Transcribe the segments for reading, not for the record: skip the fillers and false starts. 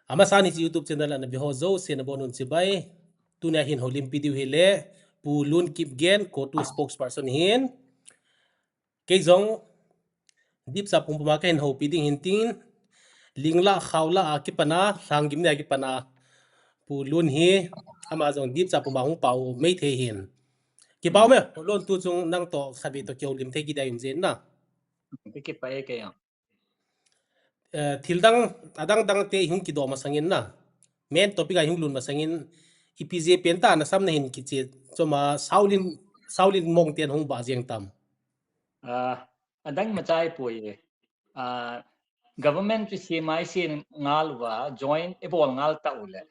ama sani si YouTube channel an biho zo sen bonun si bai tunia hin holim video hele Pu Lun Kipgen ko tu spokesperson hin ke zong dip sa pum ma ken ho piding hin tin lingla khawla akipana Lha'nggimnei akipana Pu Lun hi ama zong dip sa pum ma hung pau mei the hin ki pau me lon tu chung nang to khabi to kyo lim the ki dai um zen na cái phải cái thildang adang dang te hung ki do ma sangin na men topic ai hung lun ma sangin ipj penta na sam na hin ki che choma saulin mong ten hung ba jeng tam anh mà trai bùi government chỉ mai xin ngal và join ebol ngal tàu lệ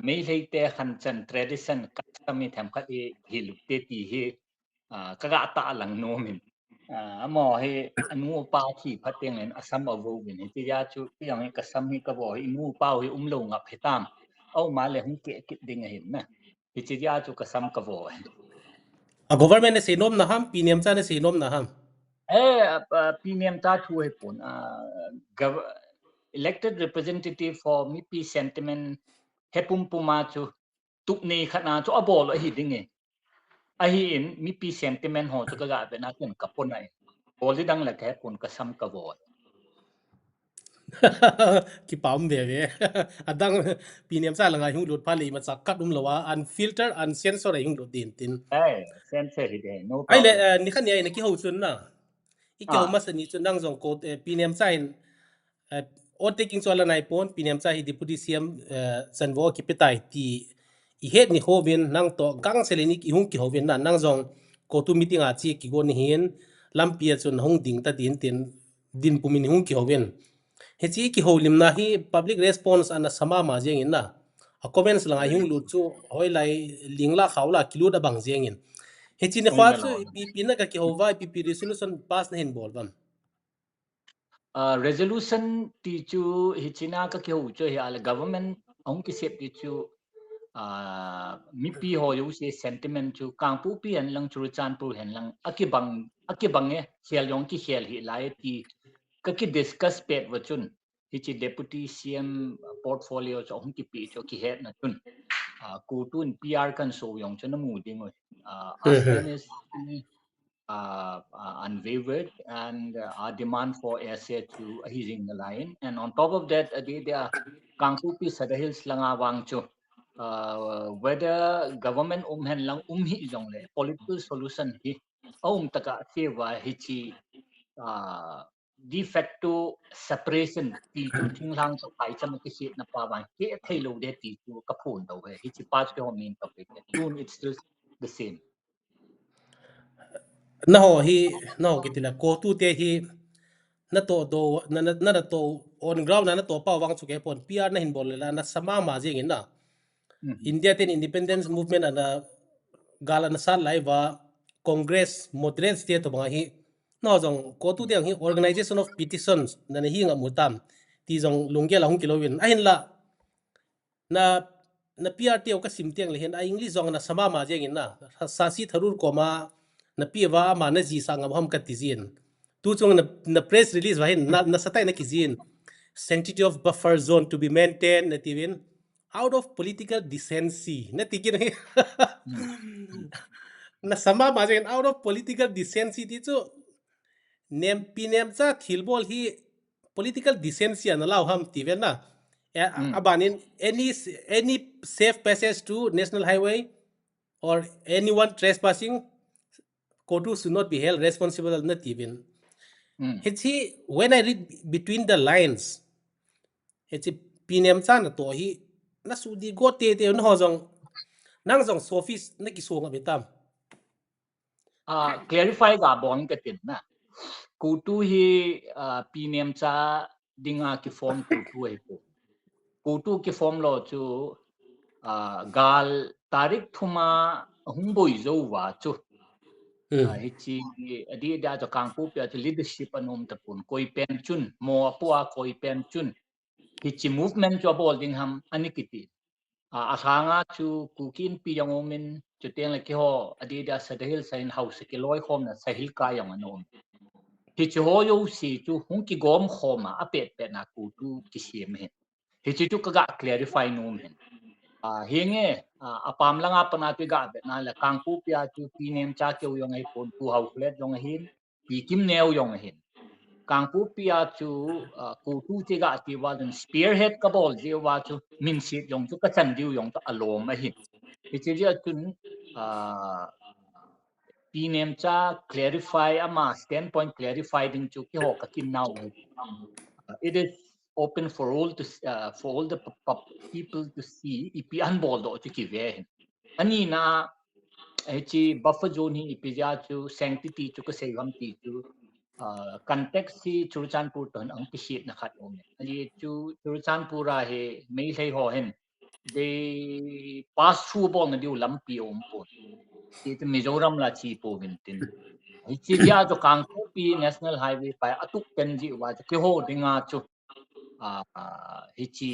mấy lấy te khăn chân tradition custom tham khát hi lục te ti hi các gã ta lang no min mò hi anu pa chi phát tiếng lên assam ở vô min thì ra chú cái yang cái sam hi cái bo hi anu pa hi lâu ngập hi tam au mà le hung ke kit ding hin na thì ra chú cái sam cái bo a government se nom na ham piniam cha ne se nom na ham premium ta thu he pun elected representative for mipi sentiment hepum puma chu tukni khana chu abol hi dinge ahi in mipi sentiment ho chu ga be na kun kapon ai bol dang la ke pun ka sam ka bo ki pam ve ve adang piniam cha la ngai hung lut phali ma chak kat lawa unfiltered uncensored hung lut din tin sensor hi de no ai le problem ni khan ya ne ki ho chun na iki ho mas ni chun nang jong ko piniam cha in on taking so la nai pon piniam cha hi deputy cm sanwo ki petai ti I het ni hovin nang to gang seleni ki hung ki hovin na nang jong ko tu meeting a chi ki gon hin lampia chun hung ding ta din tin din pumin hung ki hovin he chi ki holim na hi public response ana sama ma jeng in na a comments la hung lu chu hoi lai lingla khawla kilu da bang jeng in he chi ne khwa chu pp na ka ki hova pp resolution pass na hin bol bam resolution ti chu hichina ka ke hu cho hi al government ong ki sep ti chu mipi ho yu se sentiment chu kangpu pi an lang chu chan pu hen lang akibang e hial yong ki hial hi lai ti ka ki discuss pet wa chun hi chi deputy cm portfolio cho hong ki pi cho ki het na chun ku tun pr kan so yong chun mu ding our stand is unwavered and our demand for asset to easing the line. And on top of that, there kangkupi sadahil langa wangcho. Whether government hen lang hi jong le political solution hi taka sewa hichi de facto separation ti chu thing lang so pai cham ki sit na pa wan ke thei lo de ti chu ka phun do he hichi pas ke hom in topic tune it's still the same na ho hi na ho kitila ko tu te hi na to do na to on ground na to pa wang chu ke pon pr na hin bol la na sama ma jeng in na india ten independence movement ana gala na sal lai wa congress moderate state to ba hi no jong ko tu te hi organization of petitions na hi nga mutam ti jong lungge la hung kilowin a hin la na na PRT ka simtiang le hen a english jong na sama ma jeng in na sa si tharur ko ma na piwa ma na ji sangam ham ka tizin tu chung na press release wa hin na satai na kizin sanctity of buffer zone to be maintained na tivin out of political decency na tikin na sama ma jeng out of political decency ti chu nem pinem cha thilbol hi political decency na law ham tiven na abanin any safe passage to national highway or anyone trespassing kotu should not be held responsible na even hichi when I read between the lines hichi pinem cha na to hi na su di go te te no hojong nang jong office na ki so nga betam clarify ga bon ka tin na kutu hi pnem cha dinga ki form kutu ai po kutu ki form lo chu gal tarik thuma hungboi zo wa chu hi chi adi da cho kangpu pya chu leadership anom ta pun koi pen chun mo apua koi pen chun hi chi movement cho bol ding ham anikiti asanga chu kukin pi yang omin chu teng le ki ho adi da sadahil sain house ki loi khom na sahil ka yang anom hi chu ho yo si chu hung ki gom khoma apet pe na ku tu ki sim he Hiche chu kaga clarify num hin. Hinge apam lang apa na tu ga na la kangpu pia chu pinem cha keu yong ai pon pu hau flet yong hin pi kim neo yong hin kangpu pia chu ku tu ti ga ti wa den spearhead ka bol ji wa chu min sit yong chu ka chan diu yong to alom a hin hiche ji chun pinem cha clarify ama standpoint clarify ding chu ki ho ka kim now it is open for all to for all the people to see ipi an bol do chu ki ve hin ani na chi buffer zone hi ipija chu sanctity chu ka sevam ti chu context si Churchanpur ton ang pisit na khat om ali chu Churchanpura he may say ho hen they pass through bol na diu lampi om po it Mizoram la chi po vintin hi chi dia cho kangko pi national highway pa atuk pen ji wa ke ho dinga chu hi chi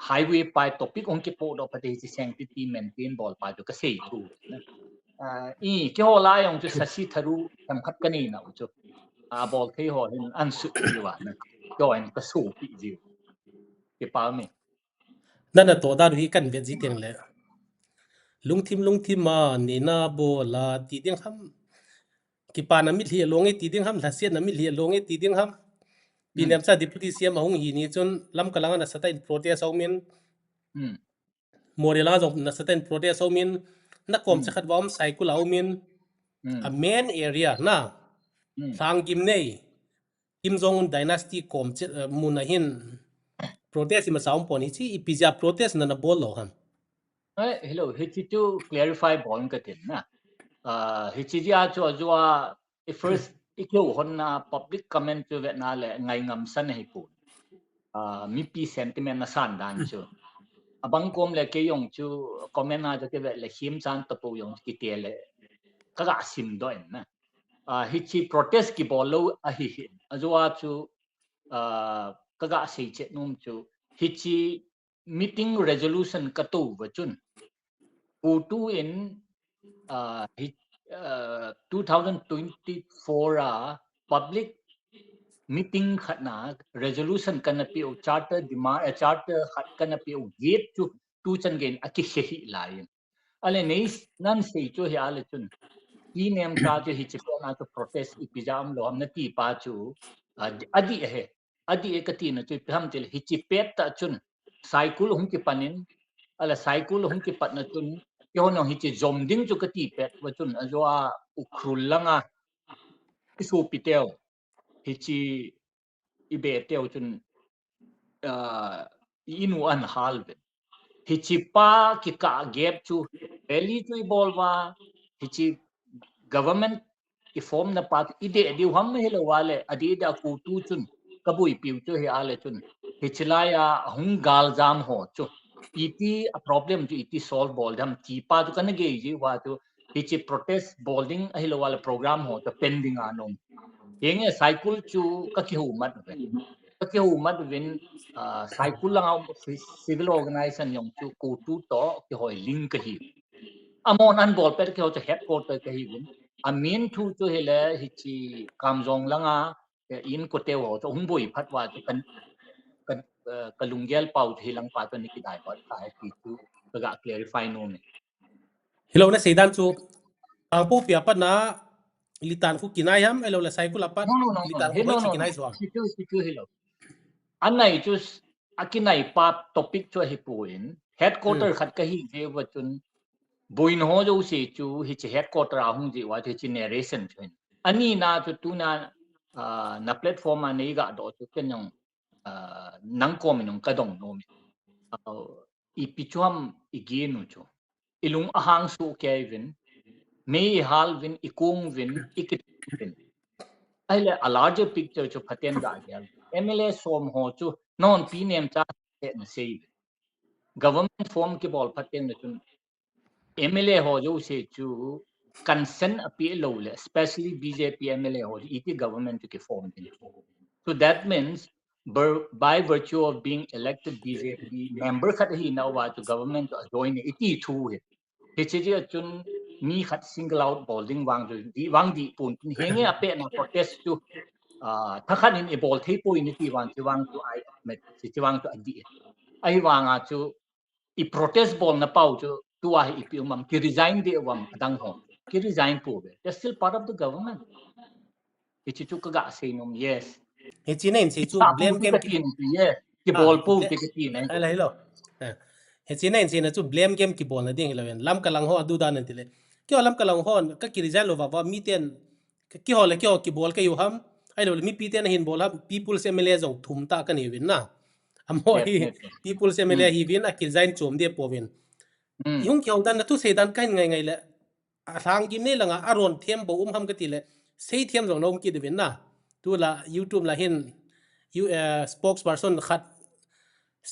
highway pa topic ong ki po do pa hi sanctity maintain bol pa jo ka sei thu na cái hồ lai ông chú sát tharu tham khát cái này nào chú bol cái hồ nên ăn sụt gì vậy nè cho anh cái số bị gì cái bao nàyนั่นน่ะตัวดารุกันเวจิเตียงเลยลุงทิมมานี่นาโบลาตีเตียงทำกิปานามิเลียลงไอตีเตียงทำลาเซียนามิเลียลงไอตีเตียงทำปีนี้ซาดิพุติเซียมาหงหีนี่จนลำกำลังน่ะสไตล์โปรเตสเอามินโมเดลาจงน่ะสไตล์โปรเตสเอามินนักคอมจะขัดวอมไซคุลเอามินa main area นะทางกิมเน่กิมจงอุนดินาสตี้คอมจะมุนหินโปรเตสมาสาวปนิชีอีพิจาโปรเตสนั่นน่ะบอลโลฮันhello hichi to clarify bol ka tin na hichi dia cho jua first ikyo hon na public comment to vet na le ngai ngam san hi pu mi pi sentiment na san dan chu abang kom le ke yong chu comment na ke vet le him san to pu yong ki te le ka ga sim do en na hichi protest ki bolo a hi ajua chu ka ga sei che num chu hichi meeting resolution ka tu wa chun Pu in 2024 public meeting khatna resolution kana pi charter demand charter khat kana pi gate tu chan gen aki hehi lai ale nei nan sei chu hi ale chun ki nem cha chu hi chi na to protest ipijam lo amna ti pa chu adi ekati na chu pham tel hi chi pet ta chun cycle hum ki panin ala cycle hum ki pat na chun yo no hi chi zom ding chu ka ti pet wa chun azwa ukrul langa isu pitel hi chi ibe tel chun inu an halve hi chi pa ki ka gap chu rally chu ibolwa hi chi government ki form na pat ide di hum helo wale adi da ku tu chun kabui piu chu he ale chun hi chilaya hung gal jam ho chu iti a problem ju iti solve bol dam ti pa ju kan ge ji wa ju hi chi protest bowling a hilo wala program ho to pending anom yeng e cycle chu ka ki hu mat ve ka ki hu mat vin cycle lang civil organization yong chu ku tu to ki hoi link ka hi amon an bol per ki ho to headquarter ka hi vin a main thu chu hele hi chi Gamsung langa in ko te ho to hung boi phat wa chu kan kalunggel pau hilang pa to ni ki dai ba ka ti chu ka clarify no me Hello na seidan chu ang po pia pa na litan ku kinay ham elo la sai ku lapat litan ku hoi kinay so situ hello anai chu akinai pa topic chu hi puin headquarter khat ka hi je wa chun buin ho jo se chu hi che headquarter a hung ji wa the chi narration chun ani na chu tu na na platform a nei ga do chu ken yong nang ko minong ka dong no me ipichuam igenu chu ilung ahang su kevin may halvin ikung vin ikit vin aile a larger picture chu phaten ga gel mla som ho chu non pnem cha na sei government form ki bol phaten na chun mla ho jo se chu consent appeal lo le especially bjp mla ho iti government ki form din so that means by virtue of being elected bjp member khat hi na wa to government to join iti thu hichi chun mi khat single out bowling wang di pun henge ape na protest tu thakhan in ebol thei po in ti wang to I met si wang to adi ai wanga chu I protest ball na pau chu tua hi ipi umam ki resign de wam adang ho ki resign po be they're still part of the government ki chu ka ga say nom yes he china in se chu sa pu blame ti game ka tin yes ki ball po ti ka tin ai ko lai lo he china in se na chu blame game ki bol na ding hilowen lam kalang ho adu dan tile ki lam kalang ho ka ki resign lo wa mi ten ki ho le ki bol ka yu ham ai lo mi pi ten hin bol ham people se mele jong thum ta kan hi win na amo hi definitely people se mele hi win a ki resign chom de po win mm yung kyau dan na tu se dan kan ngai ngai le Lha'nggimnei langa aron thiam bo ham ka ti le sei thiam jong nom ki de win na tu la youtube la hin you spokesperson khat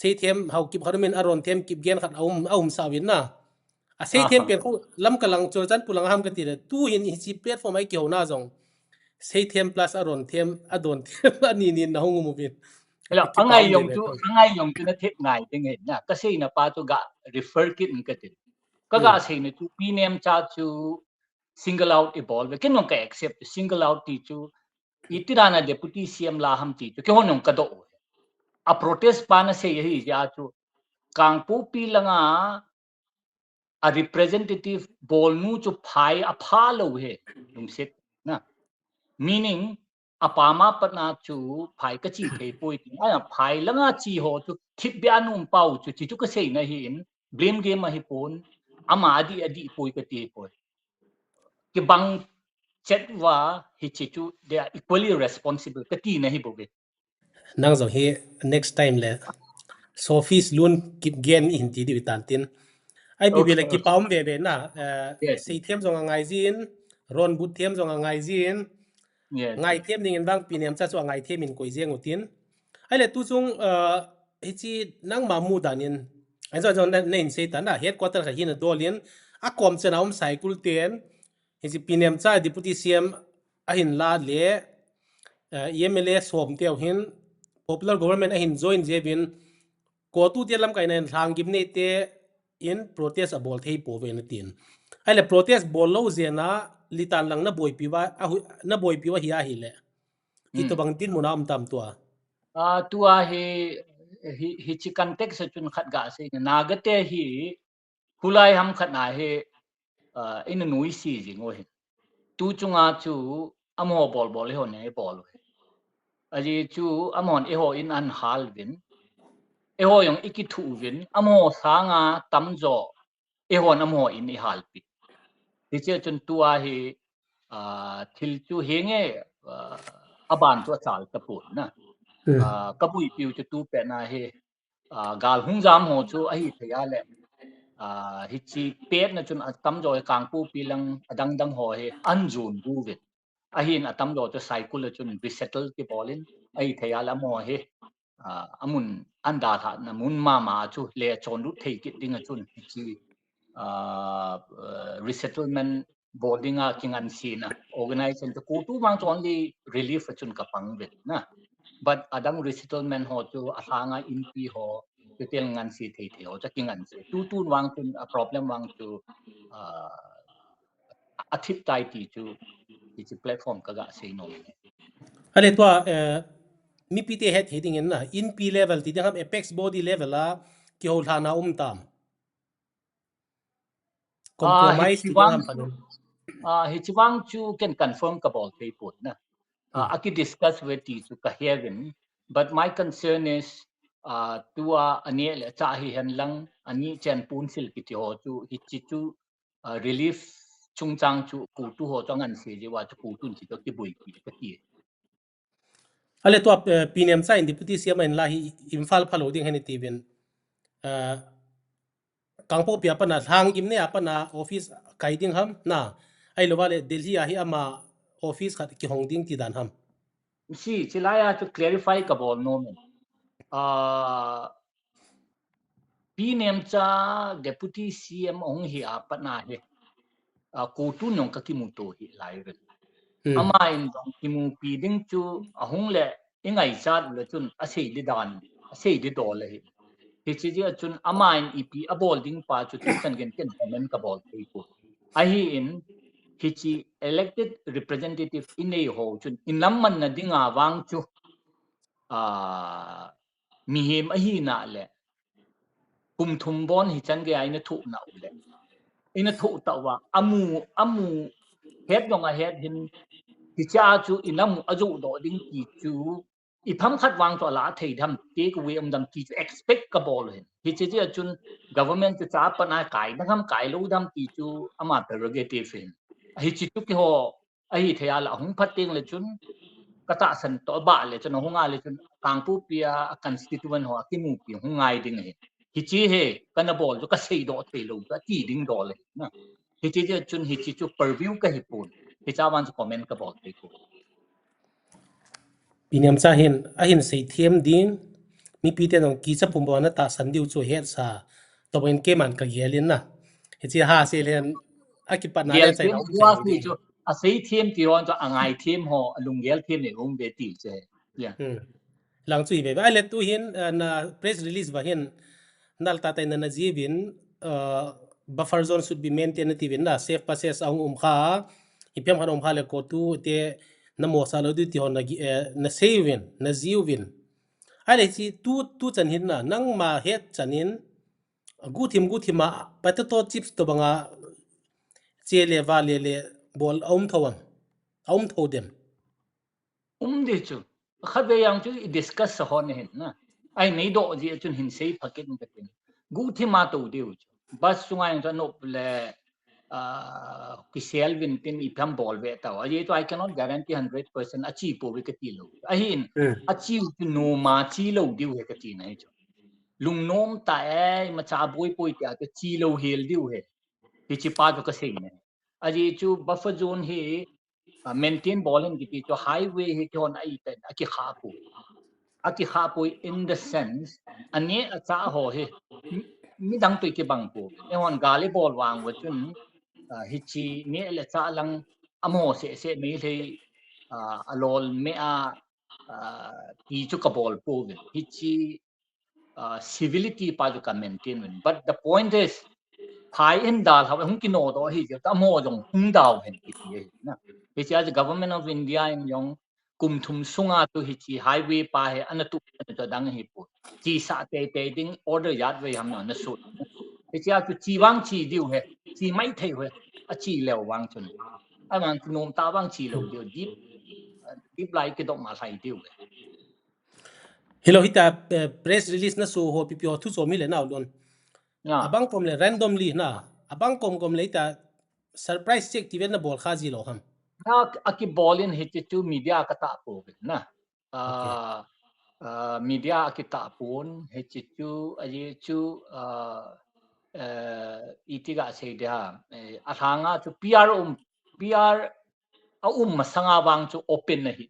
sei thiam hau kip kharumin aron thiam kip gen khat aum sawin na a sei thiam aha pen khu lam kalang chol chan pulang ham ka ti le tu hin hi chi platform ai kyau na jong sei thiam plus aron thiam adon thiam ani ni na hung mu bin la ki paum de be angai yong tu na thik ngai te nge na ka sei na pa tu ga refer kit ka tin ka ga sei na chu pi nem cha chu single out evolve ken no ka accept single out ti chu itirana deputy cm la ham ti chu ke honong ka do a protest pa na sei hi ja chu kangpu pi langa a representative bol nu chu phai a pha lo he lung sit na meaning apama patna chu phai ka chi thei poi ti a phai langa chi ho chu khip bia num pau chu chi chu ka sei na hi in blame game ma hi pon ama adi poi ka ti poi ki bang chet wa hi chi chu they are equally responsible ka ti na hi bo ge nang zo hi next time le Sophie's Lun Kipgen in ti di tan tin ai bi bele okay ki paum ve ve na yes sei thiam zong ngai zin ron but thiam zong ngai zin yes ngai thiam ning bang pinem cha chu ngai thiam in koi jeng utin ai le tu chung hi chi nang ma mu danin ai zo jon na in sei tan na headquarter ka hin dolin a kom chen aum cycle ten hi chi pinem cha deputy cm a hin la le EMLA som teo hin popular government a hin join jebin ko tu te lam kai nen Lha'nggimnei te in protest abol thei po ve na tin ai le protest bol lo zena litan lang na boi piwa na boi piwa hi a hi le hi to bang tin munam tam to tua hi chi context chun khat ga se na ga te hi hulai ham khat na he in nui si ji ngoi tu chunga chu amo bol bol ho ne bol aji chu amon e ho in an hal vin e ho yong ikithu vin amo sanga tamzo e ho namo in i hal pi ti che chun tua hi thil chu henge aban to chal ta pu na kabui piu chu tu pe na he gal hung jam ho chu a hi thaya le hi chi pet na chun tam jo kang pu pilang adang dang ho he an jun bu vit a hin atam jo to cycle chun resettle ki bolin ai thaya la mo he amun anda tha na mun ma chu le chon lu thei ki ding chun hi chi resettlement boarding a kingan sina organization to ku tu mang chon li relief chun ka pang vit na but adang resettlement ho chu ahanga in pi ho tel ngan si thei thei ho cha kingan si tu wang chun a problem wang chu athip tai ti chu chi platform ka ga sei nom ne ale to mi pt het heading in na in p level ti dang apex body level a ki hol hana tam compromise ti dang ham panin hi chi wang chu can confirm ka bol pe put na aki discuss with ti chu ka heaven but my concern is tua ani le cha hi han lang ani chen pun sil ki ho chu hi chi chu relief chung chang chu ku tu ho chang an se je wa chu ku tun chi to ki bui ki ka ti ale to pinem sa in deputy cm in la hi imphal phalo ding hani ti bin kangpo pia pana Lha'nggimnei apana office kaiding ham na ai lo wale Delhi a hi ama office khat ki hongding ti dan ham si chilaya chu clarify ka bol no men pnem cha deputy cm ong hi apana he ku tu nong ka ki mu to hi lai ren ama in dong ki mu pi ding chu ahung le ingai chat le chun a sei li dan a sei li do le hi hi chi ji chun ama in ep a bol ding pa chu tu kan gen ken comment ka bol thei ko a hi in hi chi elected representative in nei ho chun in lam man na dinga wang chu mi him a hi na le kum thum bon hi chan ge ai na thu na ule ina thu ta wa amu het dong a het hin hi cha chu inam aju do ding ki chu i pham khat wang to la thei dham te ku we dam ki chu expect ka bol hin hi che je chun government chu cha pa na kai na ham kai lo dam ki chu ama prerogative hin hi chi tu ki ho a hi thea la hung phat ting le chun ka ta san to ba le chun hunga le chun kang pu pia constituent ho ki mu pi hungai ding he hi chi he kana bol chu ka sei do thei lo ka ti ding do le na hi chi je chun hi chi chu purview ka hi pun hi cha wan comment ka bol thei pu piniam cha hin a hin sei thiam ding mi pi te nong ki cha pum bo na ta san diu chu het sa to ben ke man ka yelin na he chi ha se len a ki pa na gel len sai thêm na dua sai si ding chu a sei thêm ti ron cho angai thêm ho lung gel thêm ne um be ti che ya lang chui ve va le tu hin na press release va hin nal ta tai na ji vin buffer zone should be maintained ti vin na safe passage ang kha ipiam khan kha le ko tu te na mo sa lo du ti hon na saving na ziwin ai le chi tu chan hin na nang ma het chanin gu thim ma patato chips to banga che le va le bol om thodem de chu khat ve yang chu discuss ho ne hin na ai nei do ji chun hin sei phaket ni tin gu thi ma to de chu bas sungai cho no le ki sel vin tin i pham bol ve ta ye to I cannot guarantee 100% achieve po ve ka ti lo a hin achieve no ma chi lo diu he ka ti nai chu lung nom ta e ma cha boi poi ta ka chi lo hel diu he hi chi pa jo ka sei ne aji chu buffer zone hi maintain bowling ki cho highway hi kon ai ten aki kha pu in the sense ane acha ho he mi dang tu ki bang pu e hon gali ball wang wa chun hi chi ne le cha lang amo se me le alol me a ki chu ka ball pu hi chi civility pa ju ka maintain but the point is Thai in dal how hung kino do hi ta mo jong hung dao hen ki ti na hi cha the government of India in yong kum thum sunga tu hi chi highway pa he an tu to dang hi pu chi sa te ding order yat we ham na su hi cha tu chi wang chi diu he chi mai thei he a chi leo wang chun a man nom ta wang chi lo diu deep lai ke dok ma sai diu hello hita press release na su ho pi pyo thu so mi le na lon na abang kom le randomly na abang kom le ta surprise check ti ven na bol khazi lo ham na aki bolin hi chu media ka ta po na okay media kita pun hechichu aji chu itiga sei dia athanga chu PR masanga wang chu open na hi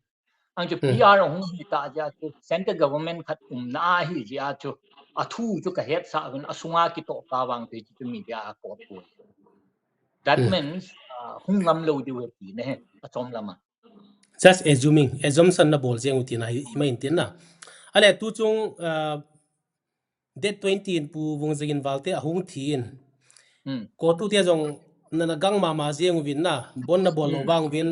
ang chu PR hung ta ja chu center government khat na hi ja chu athu chu ka het sa gun asunga ki to ka wang te chu media ko po that means hung ngam lo di we ti ne achom lama just assuming assumption na bol jeng utin ai ma intin na ale tu chung date 20 in pu wong jengin walte ahung thin ko tu tia jong na gang ma jeng win na bon na bol lo wang win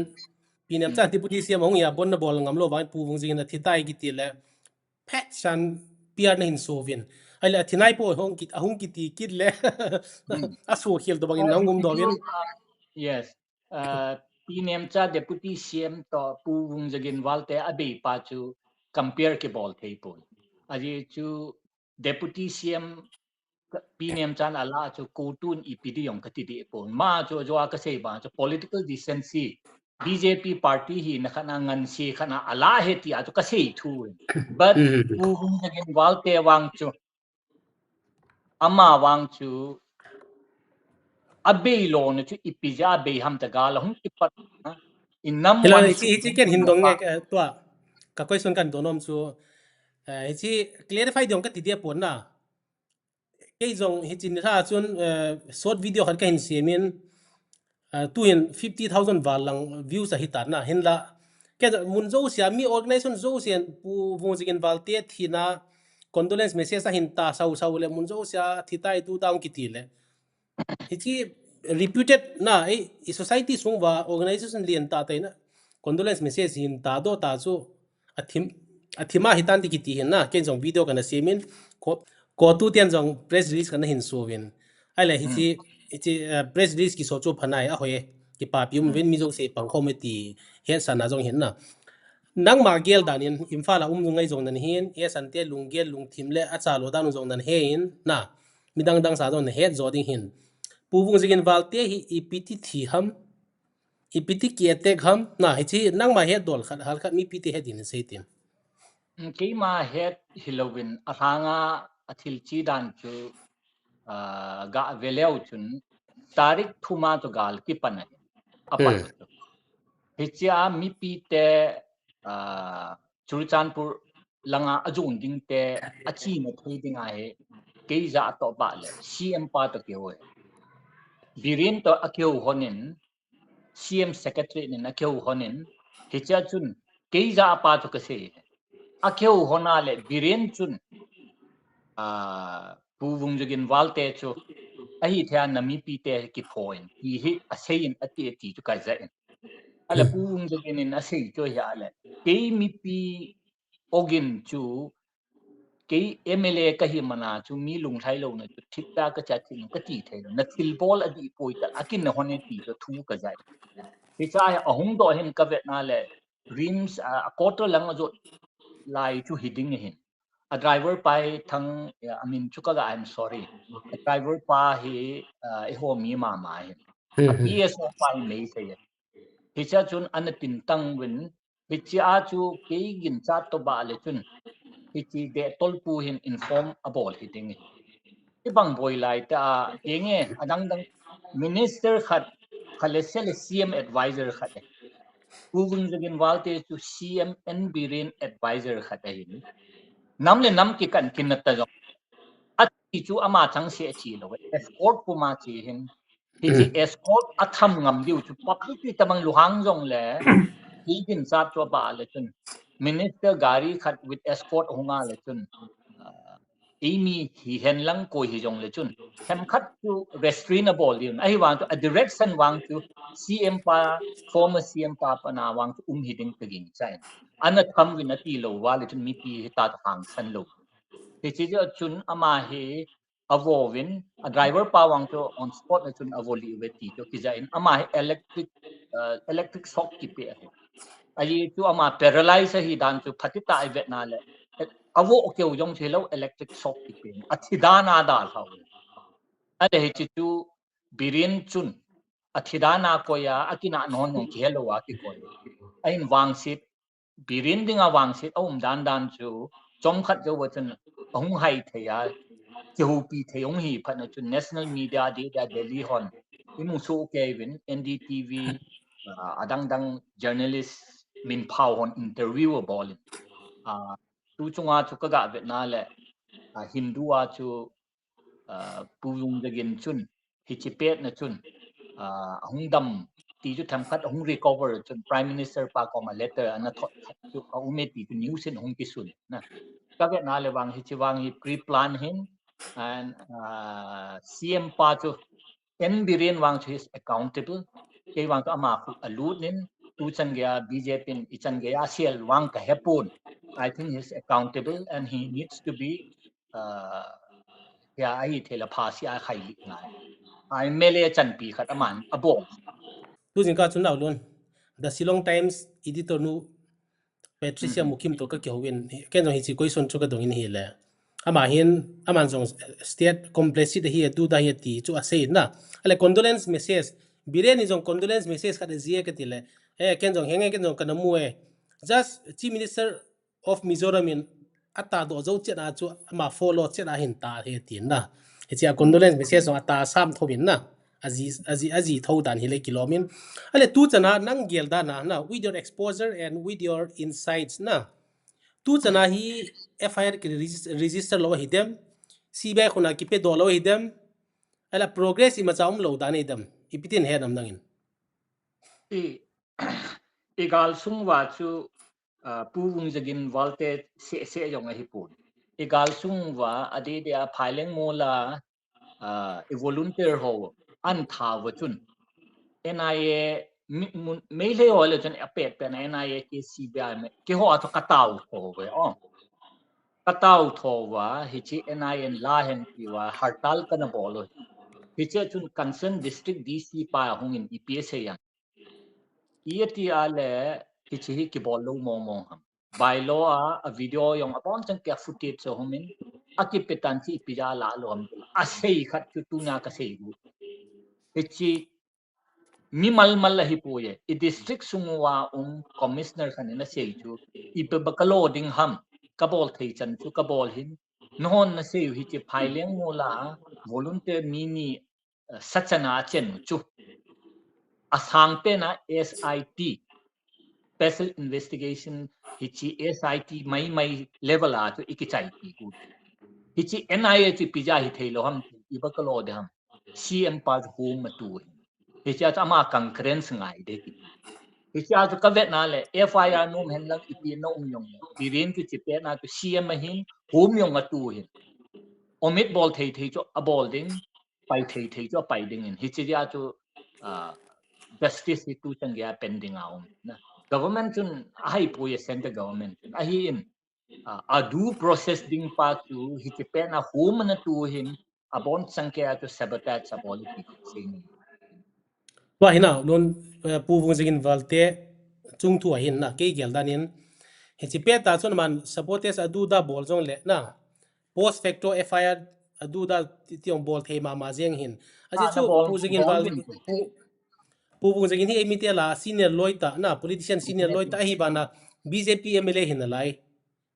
pinam cha ti puti siam hong ya bon na bol ngam lo wang pu wong jengin na thitai gi ti le pet chan piar na hin so win ai le thinai po hong kit ahung kiti kit le asu khel to bangin nangum do win yes pinem cha deputy CM to pu wung jagin walte abe pa chu compare ke bol thei pon aji chu deputy CM pinem chan ala chu kotun ipd yong kati di pon ma chu jo ka sei ba chu political decency BJP party hi na khana ngan si khana ala he ti a chu ka sei thu but pu wung jagin walte wang chu ama wang chu abe lo ne chu ipija be ham ta gal hum ki pat in nam hello one su hi ken hin dong nge to ka question kan donom chu hi clarify dong ka ti dia pon na cái dòng hiện trên ra chun short video khẩn cái hình semin tu in 50,000 vào lang views sa hitan na hin la cái mun zo sia mi organization zo sian pu vong jing involve te thina condolence message sa hin ta sau le mun zo sia thitai tu taung kiti le hi chi reputed na ai society sung wa organization lian ta tai na condolence message hin ta do ta chu athima hitan ti kiti hin na cái dòng video kana semin ko ko tu tian jong press release kan hin suwin ai la hi press release ki so chu phanai a hoye ki pa pium ven mi jong se pang committee he sana jong hin na nang ma gel danin imfa la ngai jong nan hin e san te lung gel lung thim le a cha lo dan jong nan he in na midang dang sa jong he zo ding hin pu vung jigin valte hi ipiti thi ham ipiti ki atek ham na hi nang ma he dol khat hal khat mi piti he din se tin ke ma het hilowin ahanga athil chi dan chu ga veleu chun tarik thuma to gal ki panai apat to hicha mi pi te churchanpur langa ajung ding te achi na thei ding ai ke za to ba le cm pa to ke hoy birin to akeu honin cm secretary ni na keu honin hicha chun ke za pa to ke se akeu hona le birin chun pu vung jogin walte chu ahi thya nami pi te ki point hi asein ati ti chu kai za ala pu vung jogin in asei chu ya ale ke mi pi ogin chu ke mla ka hi mana chu mi lung thai lo na chu thita ka cha thin ka ti thai na thil bol adi poita akin na hone ti to thu ka za hi cha ahung do hin ka vet na le rims a quarter lang zo lai chu hiding hin a driver pai thang I mean chu ka I'm sorry a driver pa hi e ho mi ma ma hin a ps of pai me se hi cha chun an tin tang win hi cha chu ke gin cha to ba le chun hi chi de tol pu hin inform abol hiding hi bang boy lai ta kenge adang dang minister khat khalesel cm advisor khat uvung jagin walte chu cm and birin advisor khat hin nam le nam ki kan kin ta jong ati chu ama chang se chi lo escort pu ma chi hin hi chi escort atham ngam diu chu publicly tamang luhang jong le hi din sap cho ba le chun minister gari khat with escort hunga le chun imi hi hen lang ko hi jong le chun hem khat chu restrainable din ai wang to a direction wang to cm pa former cm pa pa na wang to hi ding pegin chai ana tham win ati lo wa le chun mi pi ta hang san lo hi chi chun ama hi avovin a driver pa wang to on spot le chun avoli we ti to ki in ama hi electric shock ki pe ai chu ama paralyze hi dan chu phatita ai vet na le avo keu jong thelo electric shock ki pe athidana dal haw ade hi chu birin chun athidana ko ya akina non non ki hello wa ki ko ain wang sit birin dinga wang sit dan dan chu chom khat jo wa chun ong hai thaya chu pi thayong hi phan chu national media de da delhi hon imu so kevin ndtv adang dang journalist min phao hon interview bol tu chunga chu ka ga vet na le hindu wa chu puyung dagin chun hichipet na chun hung dam ti chu tham khat hung recover chun prime minister pa ko ma letter ana thot chu ume ti chu news in hung ki sun na ka vet na le wang hichiwang hi pre plan hin and cm pa chu en biren wang chu is accountable ke wang to ama fu alut nin tu chan gya bjp in ichan gya sial wang ka hepun I think he's accountable and he needs to be ya ai thela phasi a khai lik ngai ai mele chan pi khat aman abo tu jing ka chun law lon the Silong Times editor nu Patricia Mukim to ka kyowin ken jong hi chi question chu ka dong in hi le ama hin aman jong state complexity hi tu da hi ti chu ase na ale condolence message biren ni jong condolence message ka de zia ka ti le ken jong henge ken jong kana mu just chief minister of Mizoram in ata do zo chena chu ama follow chena hin ta he ti na hi chi condolence message jong ata sam thobin na azi thau dan hi le kilomin ale tu chana nang gel da na with your exposure and with your insights na tu chana hi FIR ki register lo hidem CBI khuna ki pe do lo hidem ala progress ima chaum lo da ne dam ipitin he nam nangin e egal sung wa chu pu wung jagin walte se yong hi pun egal sung wa ade dia phailing mola e volunteer ho an tha wa chun nia me le ho le chun apet pe na nia ki cbi me ki ho ato katau ho we katau thowa hichi NIN la hen piwa hartal kana bolo hichi chun concern district DC pa hungin EPSA yang iati ale hichi kibol lo mo ham by law a video yung apon chang kya footage so humin akipetan si ipija la lo ham asei khat chu tunya ka sei bu hichi mi mal hi puye I district sungwa commissioner khanina sei chu ipe bakalo ding ham kabol thei chan chu kabol hin non na sei hi chi phaileng mola volunteer mini sachana chen chu asang pe na SIT special investigation hi chi SIT mai level a chu ikichai pi ku hichi NIA chi pija hi thei lo ham I bakalo de ham CM pa home tu hichi ama concurrence ngai de ki hichi a ka vet na le FIR num hen lang ipi no yong le birin ki chi pe na to CM hin home yong atu hin omit bol thei thei cho a bol ding pai thei cho pai ding in hichi ja chu justice hi tu chang ya pending a na government chun ai pu ye center government chun a hi in a due process ding pa chu hi chi pe na home na tu hin a bon chang ke to sabotage sa bol pi sei ni wa hina lon pu vung jingin valte chung thu hin na ke gel danin he chi pe ta chon man supporters adu da bol jong le na post facto FIR adu da tiong bol thei ma jeng hin aje chu pu jingin bol val win pu vung jingin hi emite la senior loita na politician senior loita hi bana BJP MLA hin lai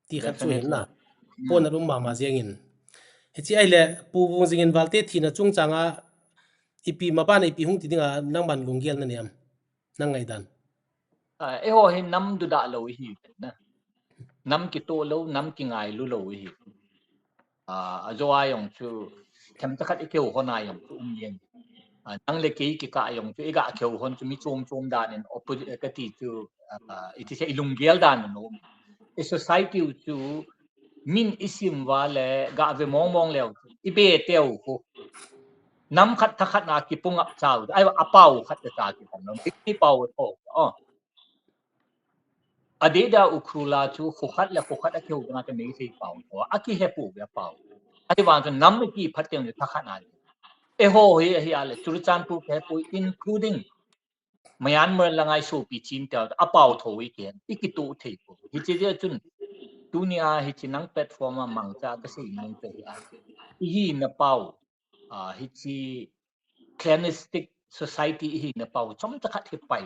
ti khat chu hin na definitely pon rum ma jeng hin he chi ai le pu vung jingin valte thina chung changa ipi mapa na ipi hung ti dinga nang ban lunggel na niam nang ngai dan e ho hin nam du da lo hi na nam ki to lo nam ki ngai lu lo hi a zo ai yong chu kem ta khat ikeu ho na yong chu yen nang le ki ka yong chu iga keu hon chu mi chom da nen opposite ka ti chu it is ilung gel dan no a society chu min isim wa le ga ve mong le ibe teu ko nam khat ta khat na ki pung ap chau ai apau khat ta ki tan no mi pau to adeda ukrula chu khokhat la khokhat a keu na ka nei sei pau to aki he pu ya pau ai wan chu nam ki phat teng ta khat na e ho hi ale churchan pu ke pu including Myanmar langai so pi chin ta a pau tho wi ken ikitu thei pu hi che je chun dunia hi chinang platform ma mang cha ka sei mong te ya hi na pau hi chi cleanistic society hi na pau chom ta khat hi pai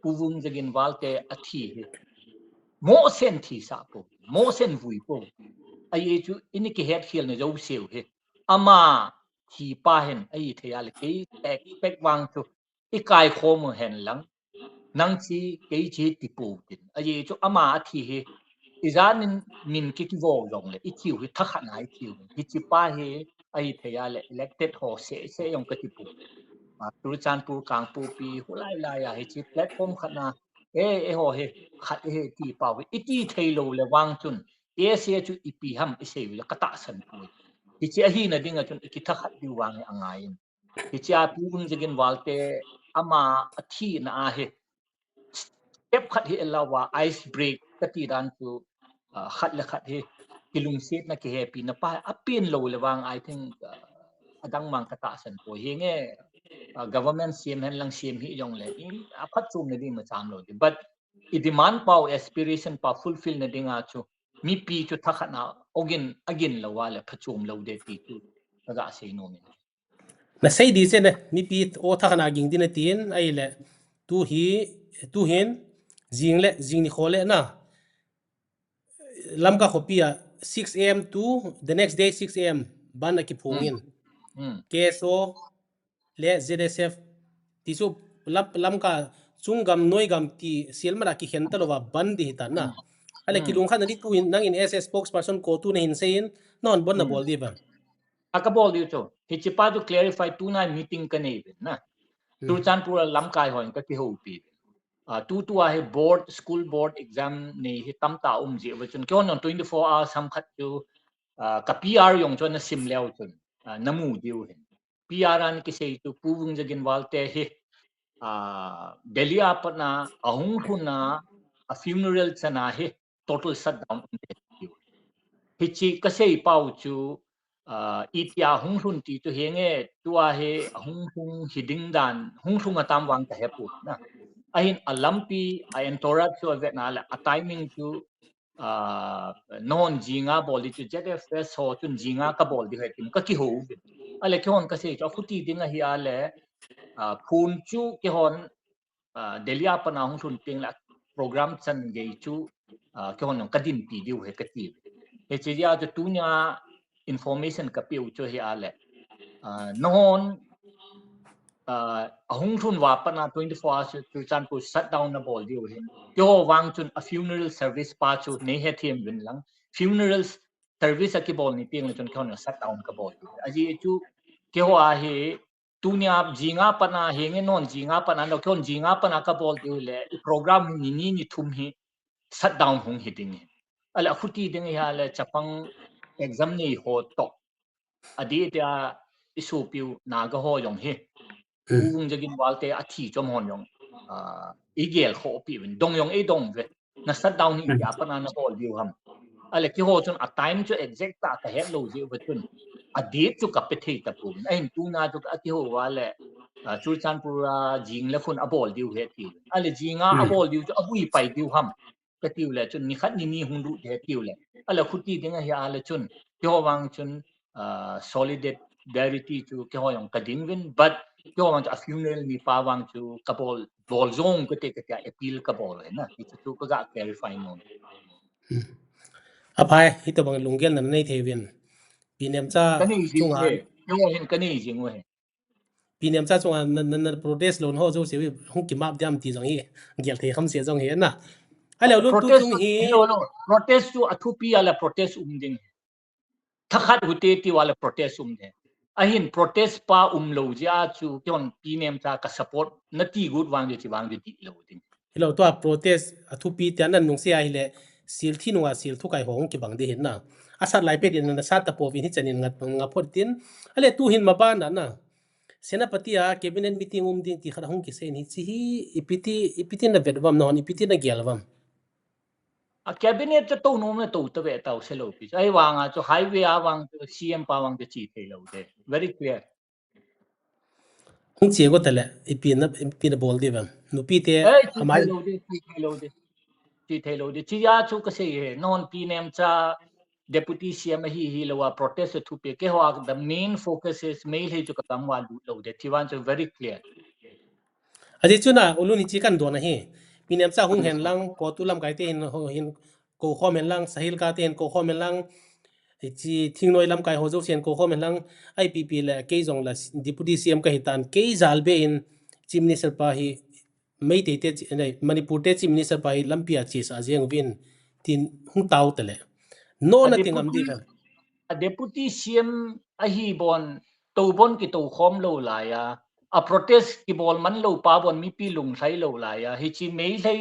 pu vung jagin walte a thi hi mo sen thi sa pu mo sen vui pu ai chu ini ki het khiel ne jo seu he ama thi pa hen ai the ya le ke pek wang chu ikai khom hen lang nang chi ke chi ti pu tin ai chu ama thi he izanin min ki ki vo long le I thiu hi tha kha nai thiu hi chi pa he ai the ya le elected ho se yong ka ti pu tu chan pu kang pu pi hulai la ya hi chi platform khana e ho he khat he ti pa wi ti thei lo le wang chun e se chu ipi ham I se wi ka ta san pu hi chi a hi na ding a chun ki tha khat di wang angai hi chi a pu bun jigin walte ama a thi na a he step khat hi lawa ice break ka ti ran chu khat la khat he kilung set na ki he pi na pa a pin lo le wang I think adang mang ka ta san pu hi nge government CM hen lang CM hi yong le a phat chum ne ding ma cham lo di but I demand pau aspiration pa fulfill ne ding a chu mi pi chu thakhat na again lo wa le phachum lo de ti chu ga sei no min na sei di se ne mi pi o tha kana ging din tin ai le tu hin jing ni khole na lam ka khopia 6 am to the next day 6 am ban ki phungin keso le ZSF ti su lam ka chungam noigam ti silmara ki hen talowa ban di ta na ale ki lung khan ri tu in nang in SS spokesperson ko tu ne hin sein non bon na bol di ba akabol di chu hi chi pa to clarify tu na meeting ka nei na tu chan pura lam kai hon ka ki ho pi tu a he board school board exam nei hi tam ta je wa chun kyon non 24 hours sam khat chu ka PR yong chon na sim leo chun namu diu hin PR an ki sei tu pu vung jagin walte he Delhi apna ahung khuna a funeral chana he total shutdown Hiche kasi pau chu itia hung hun ti tu henge tua he hung hiding dan hung atam wang ta heput na ahin alampi ayan torat chu avet na a timing chu non jinga boli chu jet fresh ho chun jinga ka bol di hetim ka ki ho ale ki hon kasi chu khuti dinga hi ale phun chu ki hon delia pana hung sun ting la program chan ge chu ki hon kadin pi diu he ka ti he che ya chu tunya information ka piu chu hi ale non hung sun wa pana 24 hours chu chan pu shut down na bol diu he yo wang chun a funeral service pa chu ne he thiem win lang funeral service ki bol ni ping le chun khon shut down ka bol diu aji chu ke ho a he tunya jinga pana henge non jinga pana no khon jinga pana ka bol diu le i program ni thum hi shut down hung hi ding ala khuti ding ya le chapang exam ni ho to adi dia isu piu na ga ho yong he ung jagin walte athi chom hon yong igel kho pi win dong yong e dong ve na shut down hi ya pana na bol diu ham ale ki ho chun a time chu exact ta ka het lo ji ve chun a date chu ka pe thei ta pu ai tu na chu a ki ho wa le chu chan pura jing le phun a bol diu he ti ale jinga a bol diu chu a bui pai diu ham ka tiu le chun ni khat ni hung du he tiu le ale khuti dinga hi ale chun ki ho wang chun solidarity chu ki ho yong ka ding win but ki ho wang a funeral ni pa wang chu ka bol zong ko te ka appeal ka bol na ti chu ka ga clarify non apai hito bang lunggel na nei thevin pinem cha kani jing he chungan yo hin kani jing we pinem cha chungan nan protest lon ho zo se hung ki map jam ti jong hi gel the kham se jong he na ale lun tu protest chung hi hello protest chu athupi ala protest ding thakhat hute ti wala protest de ahin protest pa lo ja chu kyon pinem cha ka support na ti good wang de chi wang de ti lo ding hilo to protest athu pi tian nan nung se ai le sil thi nuwa sil thu kai hong ki bang de hin na asat lai pe din na sa ta po vin hi chanin nga phot tin ale tu hin ma ba na na senapati a cabinet meeting ding ti khara hong ki se ni chi hi ipiti na vedwam non ipiti na gelwam a cabinet cha to nom na to ta ve ta se lo pi ai wang a chu highway a wang cm pa wang de chi the lo de very clear hong che go tale ipi na bol de bam nu pi te ai chi amai the lo de chi the lo de chi the lo de chi ya chu ka se he non pinem cha deputy cm hi lo wa protest thu pe ke ho the main focus is mail he chu ka tam wa lo de thi wan chu very clear aji chuna ulun hi chi kan do na hi pinem cha hong hen lang ko tu lam kai te hin ko khom hen lang sahil ka te hin ko khom hen lang chi thing noi lam kai ho zo sen ko khom hen lang ipp le ke jong la deputy cm ka hitan ke zal be in chief minister pa hi mei te te nei manipur te chief minister pa hi lampia chi sa jeng win tin hung tau tele no a na tingam di deputy kan a deputy cm a hi bon to bon ki to khom lo la ya a protest ki bol man lo pa bon mi pi lung sai lo la ya hi chi mei sai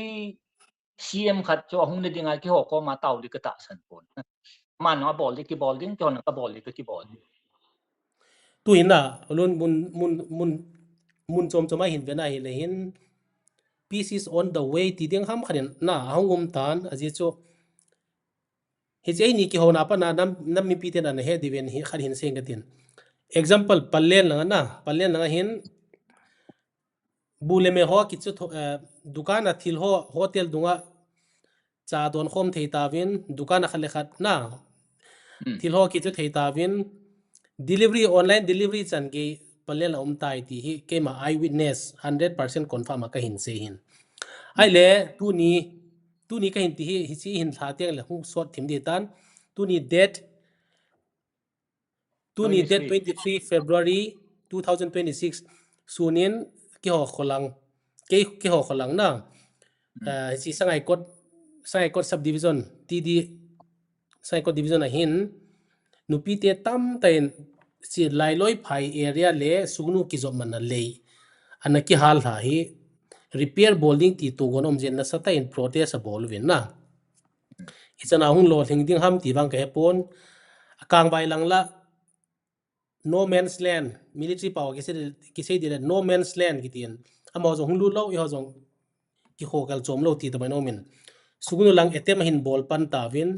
cm khat cho hung ne dinga ki ho ko ma taw di ka ta san bon man no bol di ki bol ding cho na ka bol di ka ki bol tu hin na ulun mun chom choma hin vena hi le hin peace is on the way ti ding ham kharin na hangum tan aji cho hi chei ni ki ho na pa na nam mi pi te na he diven hi khar hin seng gatin example pallen na hin bule me ho ki chu dukan a thil ho hotel dunga cha don khom thei ta win dukan a khale khat na thil ho ki chu thei ta win delivery online delivery chan ge pallen om tai ti hi ke ma eyewitness 100% confirm ka hin se hin ai le tu ni ka hin ti hi chi hin tha te le hu sot thim di tan tu ni date 23 February 2026 sunin ki ho kholang na si sangai kot subdivision td sangai kot division a hin nupi te tam ten si lai loi phai area le sugnu ki job man le anaki hal ha hi repair building ti to gonom jen na sata in protest a bol win na ichana hung lo thing ding ham ti bang ke pon akang bai lang la no man's land military power ki se dire no man's land kitin amo zo hung lu lo i ho jong ki ho kal chom lo ti to mai no min sugnu lang etem hin bol pan ta win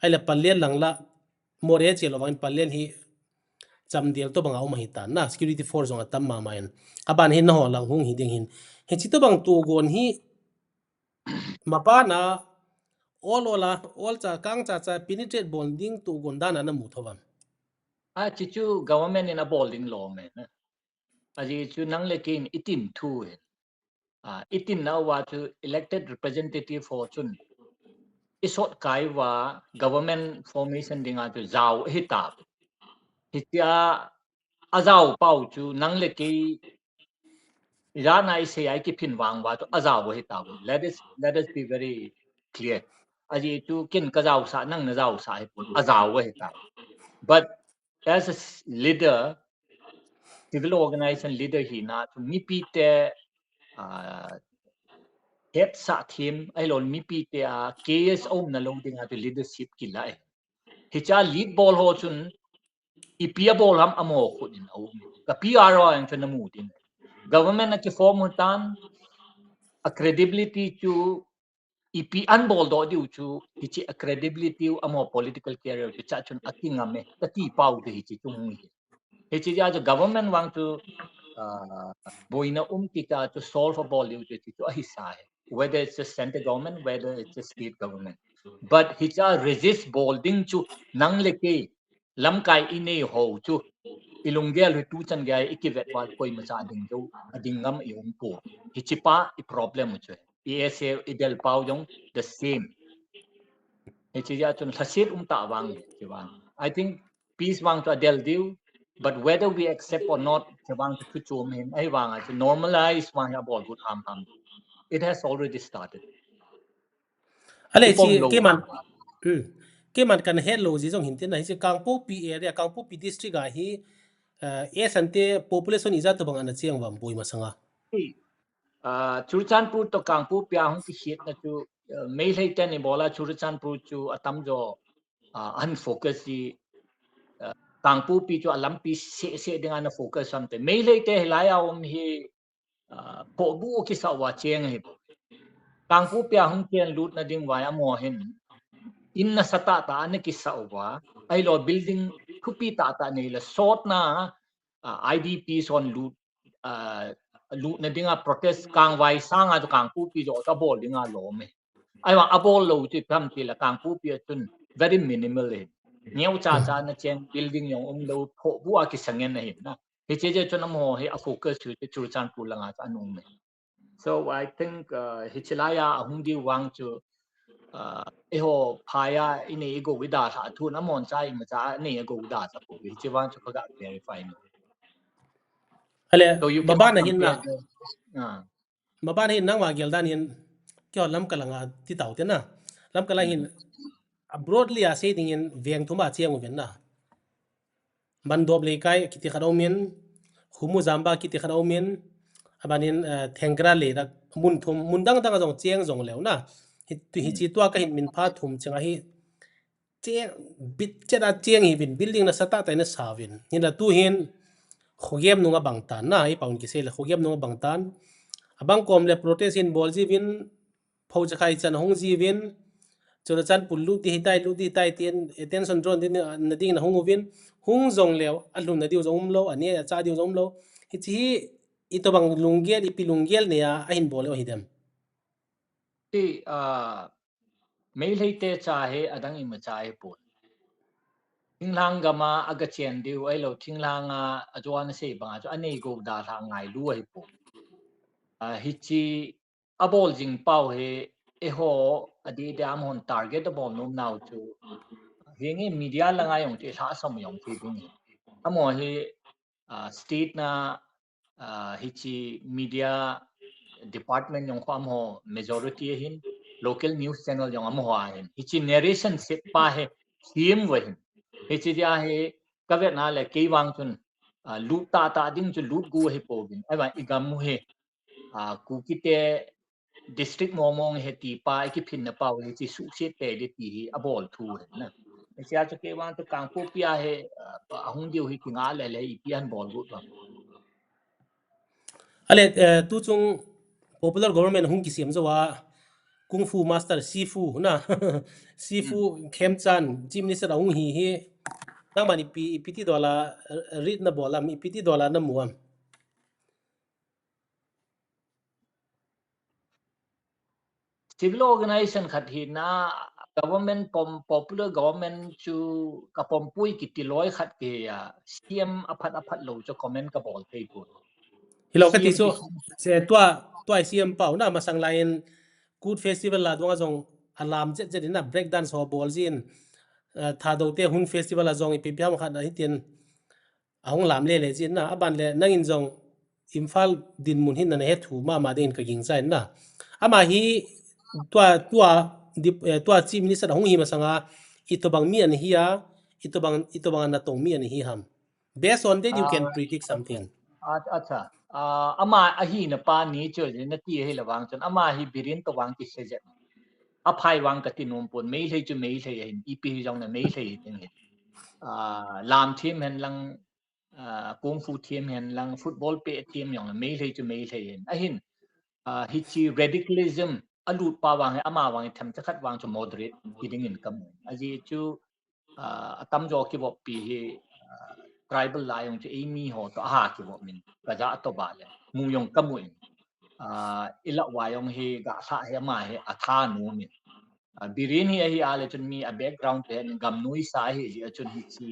ai la palle lang la more che lo wang palen hi cham dial to bang au ma hi tan na security force ong atam ma main aban hin no lang hung hi ding hin he chi to bang tu gon hi mapa na all cha kang cha penetrate bonding tu gon dana na mu thowan chichu government in a bowling law man aji chu nang le kin itin thu itin na wa chu elected representative for chun isot kai wa government formation dinga chu zau hitab hitia azau pau chu nang le ki rana ise ai ki phin wang wa chu azau hitab let us be very clear aji tu kin ka zau sa nang na zau sa hi pun azau hitab but as a leader civil organization leader hi na chu mi pi te head sa team ai lon mi pi te ks om na lo ding ha leadership ki lai hi cha lead ball ho chun i pia ball ham amo khu din au ka pr ang chen mu din government na ki form tan a credibility to ep an ball do diu chu hi chi a credibility amo political career chu cha chun akinga me ta ti pau de hi chi chung hi chi ja government wang to boina tika to solve a ball you to ahisai whether it's a center government whether it's a state government but hicha resist bolding chu nang leke lamkai ine ho chu ilunggel ri tu chan gai ikivet wal koi macha ding jo adingam iom po hichipa I problem chu esa idel pau jong the same hichia chun thasit ta wang chiwang I think peace wang to adel diu but whether we accept or not chiwang to chum him ai wang to normalize wang ya bol good ham it has already started ale chi ipom lo keman keman kan hello ji jong hin tin na hi kangpo pi area kangpo pi district a hi sante population iza to bang an chiang wam boi masanga churchanpur to kangpu pya hung ki hit na chu mei lei ten ni bola churchanpur chu atam jo unfocus ji kangpu pi chu alam pi se dengan na focus samte mei lei te hilaya om hi po bu ki sa wa cheng hi kangpu pya hung ken lut na ding wa ya mo hin in na sata ta ne ki sa wa ai lo building thupi ta nei la sort na idps on lut lut na dinga protest kang wai sanga to kangpu pi jo ta bol dinga lo me ai wa abol lo ti tham ti la kangpu pi chun very minimal le nyau cha na chen building yong lo pho bu a ki sangen na hin na he che je chun mo he a focus chu chu chan pu la nga ta nu me so I think hichilaya hung di wang chu eho phaya ini ego wida tha thu na mon cha ma cha ni ego wida sa pu hi chi wang chu ka verify no ale so you baba cannot na hin na compare the baba na hin nang wa gel dan hin kyo lam kalanga ti taw te na lam kala hin broadly a say ding in veng thuma chiang u na ban dob le kai kiti khadau min humu zamba kiti khadau min abanin thengra le rak mun thum mun dang dang jong chiang jong lew na hi chi tua ka hin min pha thum changa hi chiang bit chada chiang hi bin building na sata ta na savin hin la tu hin khogem nunga bangtan na ai paun ki se la khogem nunga bangtan abang kom le protest in bol ji vin phau cha khai chan hong ji vin chona chan pullu ti hitai ten attention drone din na ding na hong vin hung jong lew alun na diu jong lo ani cha diu jong lo hi chi ito bang lunggel ipi lunggel ne ya ahin bol o hidam ti mei lei te cha he adang im cha he pu thinglang gama aga chen diu ai lo thinglang ajwan se ba chu ane go da tha ngai lu ai pu hichi abol jing pau he eho adi dam hon target bol num now chu hingi media langa yong te sa som yong te ding amo hi state na hichi media department yong kham ho majority hin local news channel yong am ho hin hichi narration se pa he thiem wa hin hichi ja he kavet na le ke wang chun lut ta ding chu lut gu he po bin ai ba igam mu he ku kite district momong he ti pa ki phin na pa hi chi su se te de ti hi abol thu he na sia cho ke wang to kang pu pia he hung diu hi kinga le I pian bol gu ba ale tu chung popular government hung ki siam zawa kung fu master sifu na sifu khem chan chief minister hung hi nang mani ipiti dola rit na bolam ipiti dola na muam civil organization khat hi na government popular government chu kapom pui kitiloi khat ke ya CM aphat lo cho comment ka bol te ko hilau ka ti CM so ki se tua ICM pau na masang lain good festival la donga jong alam jet jet na break dance ho bol jin tha do te hun festival a jong ipi piam khat na hitin ahong lam le le jin na aban le nangin jong imphal dinmun hin na he thu ma den ka ging sai na ama hi tua tua chief minister hong hi masanga itobang mi an hi ya itobang na tong mi an hi ham based on that you can predict something acha ama ahi na pa ni cho na ti he lawang chon ama hi birin to wang ki se je aphai wang ka tinum pon mei lei chu mei lei hin ipi jong na mei lei ting he lam team hen lang kung fu team hen lang football pe team yong mei lei chu mei lei hin ahin hichi radicalism alut pa wang he ama wang tham cha khat wang chu moderate hiding in kam aji chu atam jo ki bo pi hi tribal la yong chu amy ho to ha ki bo min ka ja to ba le mu yong kam mu ila wa yong hi ga sa he ma he atha nu min birin hi hi ale chun mi a background te gam nui sa hi ji chun hi chi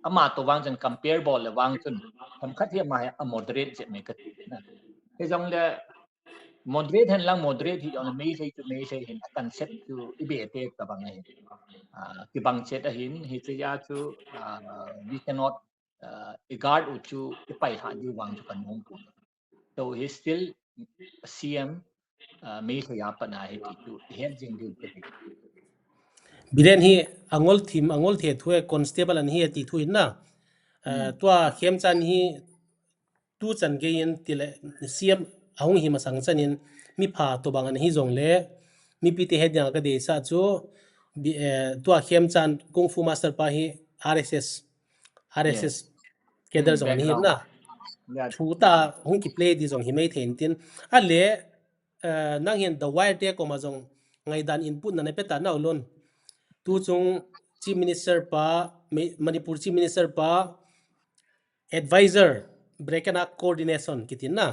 ama to wang jan compare bol le wang chun tham khat hi ma a moderate je me ka ti na he jong le moderate hen lang moderate hi on me sei chu me sei hin concept chu ibe te ka bang he ki bang chet a hin hi che ya chu we cannot regard u chu pai ha di wang chu kan mong pu so he still CM me sei ya pa na he ti chu he jing du ke biren hi angol the thue constable an hi ti thuin na tua khem chan hi tu chan ge in tile siam ahung hi masang chanin mi pha to bang an hi jong le mi pi te he dang ka de sa chu tua khem chan kung fu master pa hi yes RSS kedar jong an hi background na that thu ta hung ki play di jong hi mai thein tin a le nang hian the wire te ko ma jong ngai dan input na ne pe ta na lon tu chung chief minister pa manipur chief minister pa advisor brekana coordination kitin na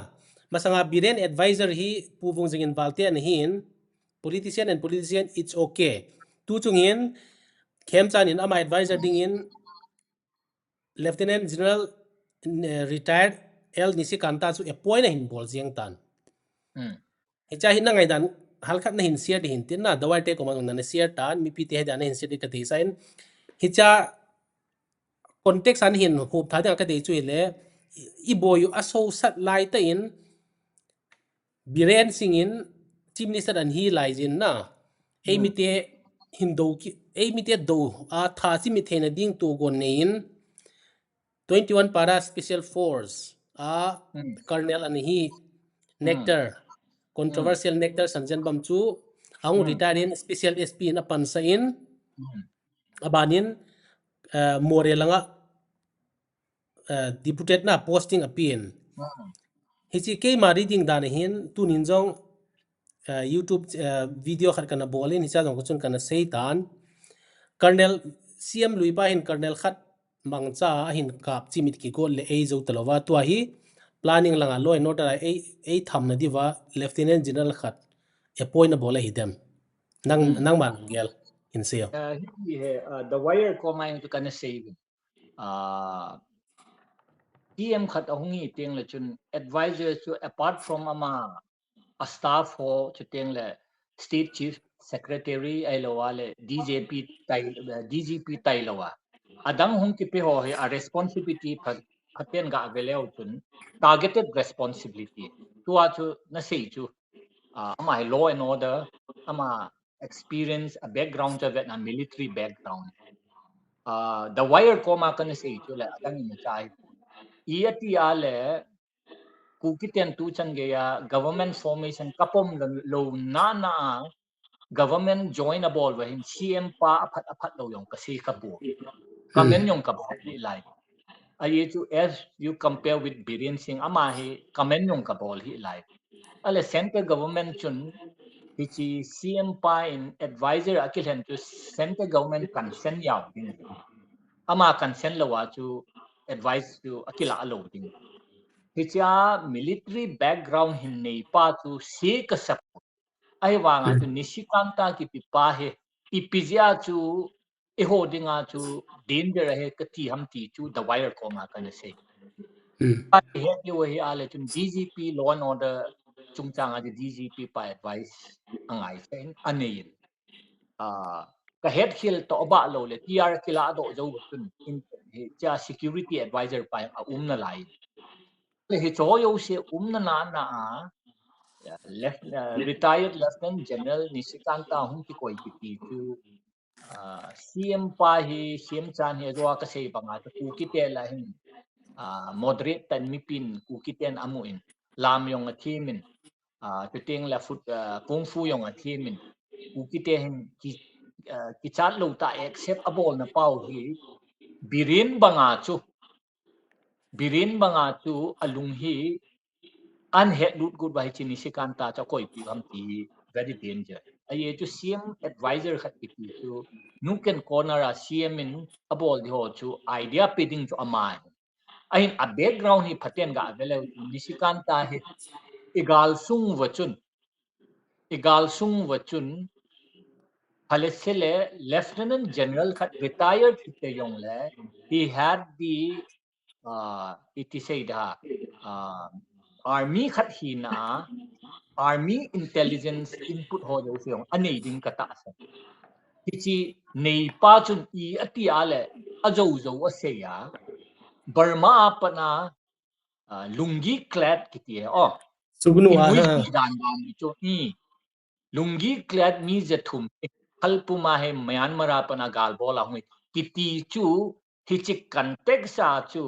masanga biren advisor hi puvung jingin balte an hin politician it's okay tu chung in khem chan in ama advisor ding in lieutenant general retired L nisi kanta chu appoint hin bol jiang tan cha hin na ngai dan halkhat na hin share di hin tin na dawai te ko ma na share tan mi pi te dan hin share ka te sain hicha context an hin hup tha ka te chu le i boyu aso sat lai ta in biren singin chief minister an hi lai jin na ei mi te hin do ki ei mi te do a tha chi mi the na ding tu gon nein 21 para special force a colonel an hi nectar controversial nectar sanjan bam chu ang retired special SP na pansa in abanin more langa deputed na posting apin hichi ke ma reading dan hin tu ninjong YouTube video khat kana bolin hicha jong chun kana seitan colonel CM luipa hin colonel khat mangcha hin kap chimit ki ko le ei zo talowa to hi planning langa law and order ei tham na diwa lieutenant general khat appoint na bola hidem nang man gel in seo the wire ko mai tu kana save TM khat ahungi teng le chun advisor to apart from ama a staff ho chuteng le state chief secretary ai lowa le DGP tai lowa adang hung ki pe ho he a responsibility phaten ga veleu chun targeted responsibility tu a chu na sei chu ama law and order ama experience a background cha vet na military background the wire ko ma kan sei chu le adang in chai iati ale kukiten tu change ya government formation kapom lo na na government join a ball wa hin CM pa aphat lo yong kasi kapu kamen yong kap ni lai aye chu as you compare with Biren Singh ama hi kamen yong ka ball hi lai ale central government chun hichi CM pa in advisor akil hen chu central government consent yaw ding ama consent lawa chu advice chu akila alo ding hicha military background hin nei pa chu se ka sap ai wanga chu nisikanta ki pipa he ipizia chu e hodinga chu danger he ka ti ham ti chu the wire ko nga kana se he yo he ale chu DGP law and order chungchang adi DGP pa advice angai sen anein ka head hill to ba lo le TR kila do zo chun in cha security advisor pa na lai le he cho yo se na na left retired lieutenant general Nisikanta hung ki koi ki ti chu CM pa hi CM chan he ro ka sei banga ta ku ki te la hin moderate tan mi pin ku ki ten amuin lam yong a thimin tu ting la fut kung fu yong a thimin ku ki te hin ki chat lo ta accept abol na pau hi birin banga chu alung hi an het lut gut bai chini sikanta cha koi pi ham ti very danger ai chu CM advisor khat ki ti chu nu ken corner a CM in abol di ho chu idea pitting chu amai ai a background hi phaten ga vele nisikanta hi igal sung wachun halesele lieutenant general khat retired te yong le he had the it is say da army khat hi na army intelligence input ho jo siong anei ding kata sa hichi nei pa chun I ati ale ajo zo ase ya Burma pana lungi clad kiti oh Sugnu in mui aha. ki dan dan cho ni lungi clad mi je thum kalpuma he Myanmar pana gal bola hui kiti chu hichi context sa chu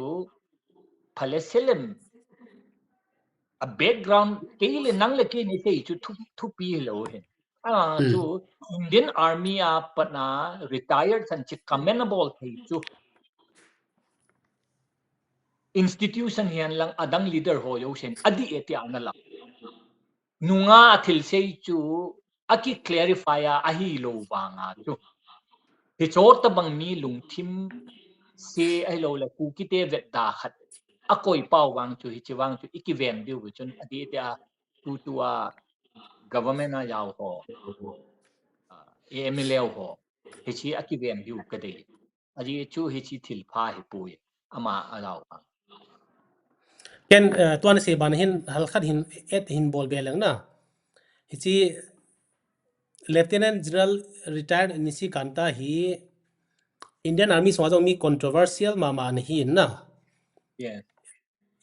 phaleselem a background keile nangle ke ni sei chu thu pi lo he chu Indian army a pana retired san chi commendable thei chu institution hian lang adang leader ho yo sen adi eti ana la nunga thil sei chu aki clarify a hi lo wanga chu hi chot ta bang mi lung thim se ai lo la ku ki te vet da khat a koi pau wang chu hi chi wang chu iki vem diu chun adi eti a tu a government a yaw ho MLA ho hi chi aki vem diu ka dei adi chu hi chi thil pha hi pu ama alaw Ken tuan se ban hin halkhat hin et hin bol belang na. Hichi Lieutenant General retired Nisi Kanta hi Indian Army swajong mi controversial mama na hi na. yes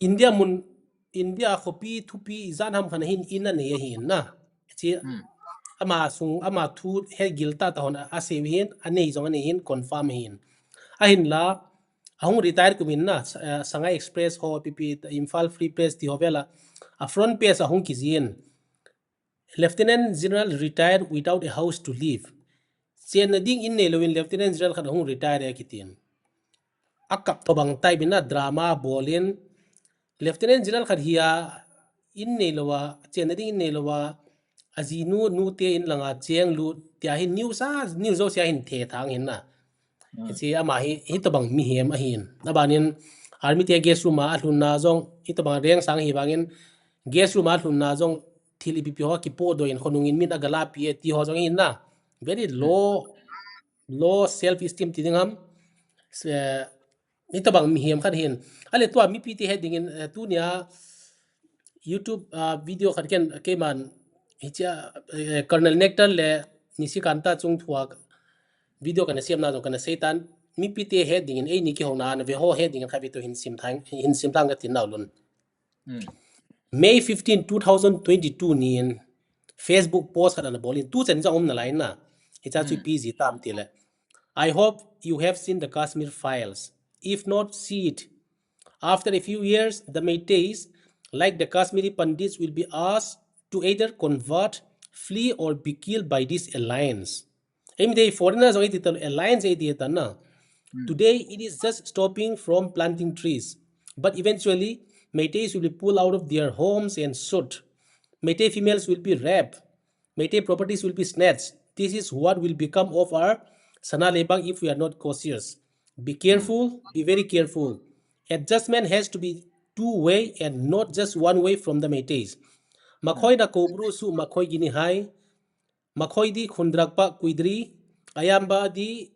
India khopi thupi izan ham khan hin ina ne hi na. Hichi ama sung ama thu he gilta ta hon ase hin ane jong ane hin confirm hin. Ahin la ahung retire kumin na Shanghai Express ho pp Imphal Free Press ti hovela a front page ahung kizien Lieutenant General retired without a house to live. Chen na ding in ne lowin Lieutenant General khan ahung retire ya kitin. Akap to bang tai bina drama bolin Lieutenant General khan hiya in ne lowa chen na ding in ne lowa azinu nu te in langa cheng lu tia hin news zo sia hin the thang hin na. Si ama hi to bang mi hem a hin nabanin army te guest room a hlun na jong hi to bang reng sang hi bangin guest room a hlun na jong thil ipi pi ho ki po do in khonung in min agala pi ti ho jong in na very low self esteem ti dingam hi to bang mi hem khan hin ale to mi pi ti heading in tu nia YouTube video khan ken ke man hi cha Colonel Nectar le Nisikanta chung thuak video kana siam na jong kana setan mi pite heading in ni ki hona na ve ho heading kha to hin sim thang ka tin naulun May 15 2022 ni in Facebook post kana bolin tu chen jong na line na hicha chu pg tam tile I hope you have seen the Kashmir files if not see it after a few years the Meiteis like the Kashmiri Pandits will be asked to either convert flee or be killed by this alliance they foreigners are the alliance na. Today it is just stopping from planting trees, but eventually Meiteis will be pulled out of their homes and shot. Meitei females will be raped. Meitei properties will be snatched. This is what will become of our Sana Lebang if we are not cautious. Be careful, be very careful. Adjustment has to be two-way and not just one way from the Meiteis. Makoy na kobru su makoy ginihai, makoy di khundrakpa kuidri, ayamba di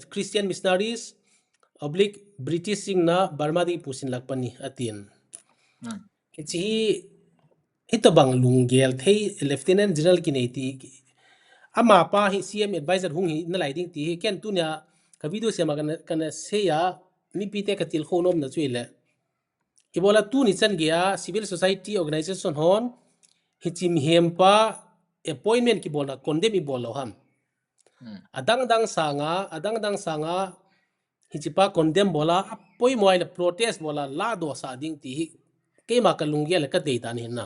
Christian missionaries, oblique British sing na Burma di pusin lakpani atin. Iti ito bang lunggel thay Lieutenant General kineti ama pa hi CM advisor hung hi na lighting ti ken tu nya ka video se magana kana se ya mi pite ka til khonom na chuile ibola tu ni chan gya civil society organization hon hi chim hempa appointment ki bola condemn i bola ham adang sanga hi chipa condemn bola apoi moi la protest bola la do sa ding ti ke ma ka lunggel ka dei tan hin na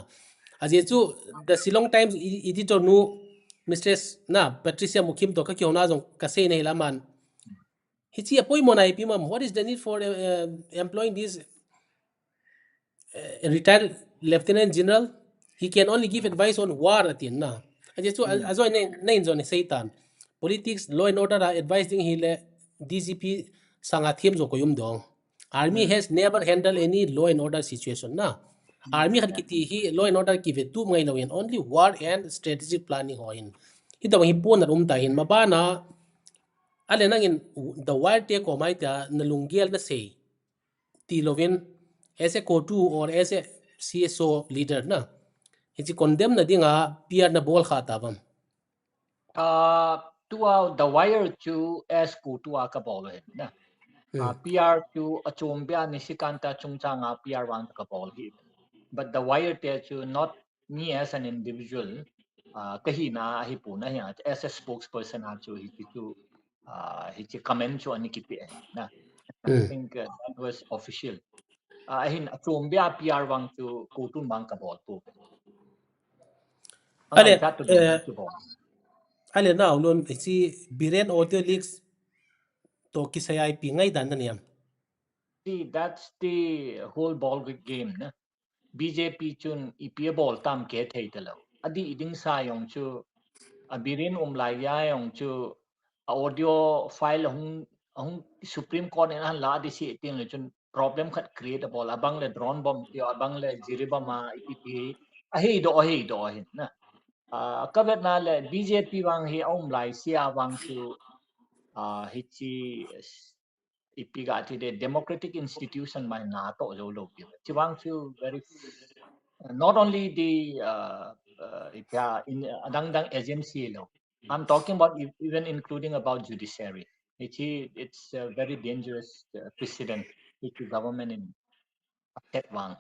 aje chu the Silong Times editor nu Mistress na Patricia Mukim to ka kyo na jong ka sei nei laman hichi apoi monai pi mam what is the need for employing this retired lieutenant general he can only give advice on war atin na aje chu azo nei zone seitan politics law and order advice ding hi le DGP sanga them jo ko yum dong army has never handled any law and order situation na army har kiti hi law and order ki ve tu ngai lo in only war and strategic planning ho in hi da hi pon na ta hin mabana ale nangin the wild take ko mai ta na lungiel na sei ti lovin as a co2 or as a CSO leader na hichi condemn na dinga pier na bol khata bam The wire to as kutu akabol na. PR to achumbia nisikanta chungchanga PR one kabol hit. But the wire to not me as an individual kahina hipuna ya as a spokesperson achu hichi comment cho anikipi na. I think that was official. Ahin achumbia PR one to kutu mang kabol po. ale Angai chat to the kibol. ale na ulon hichi biren audio leaks to kisayai pi ngai dan na niam See, that's the whole ball game na. BJP chun IPA ball tam ke thei talo. Adi iding sa yong chu abirin lai ya yong chu audio file hung Supreme Court en la di si ting le chun problem khat create a ball abang le drone bomb ti abang le jiriba ma IPP ahi do hin na. Kavet na le BJP wang hi lai sia wang chu hichi ipiga ti the democratic institution my na to lo lo pi chiwang chu very not only the in adang agency lo I'm talking about even including about judiciary it's a very dangerous precedent which the government in set wang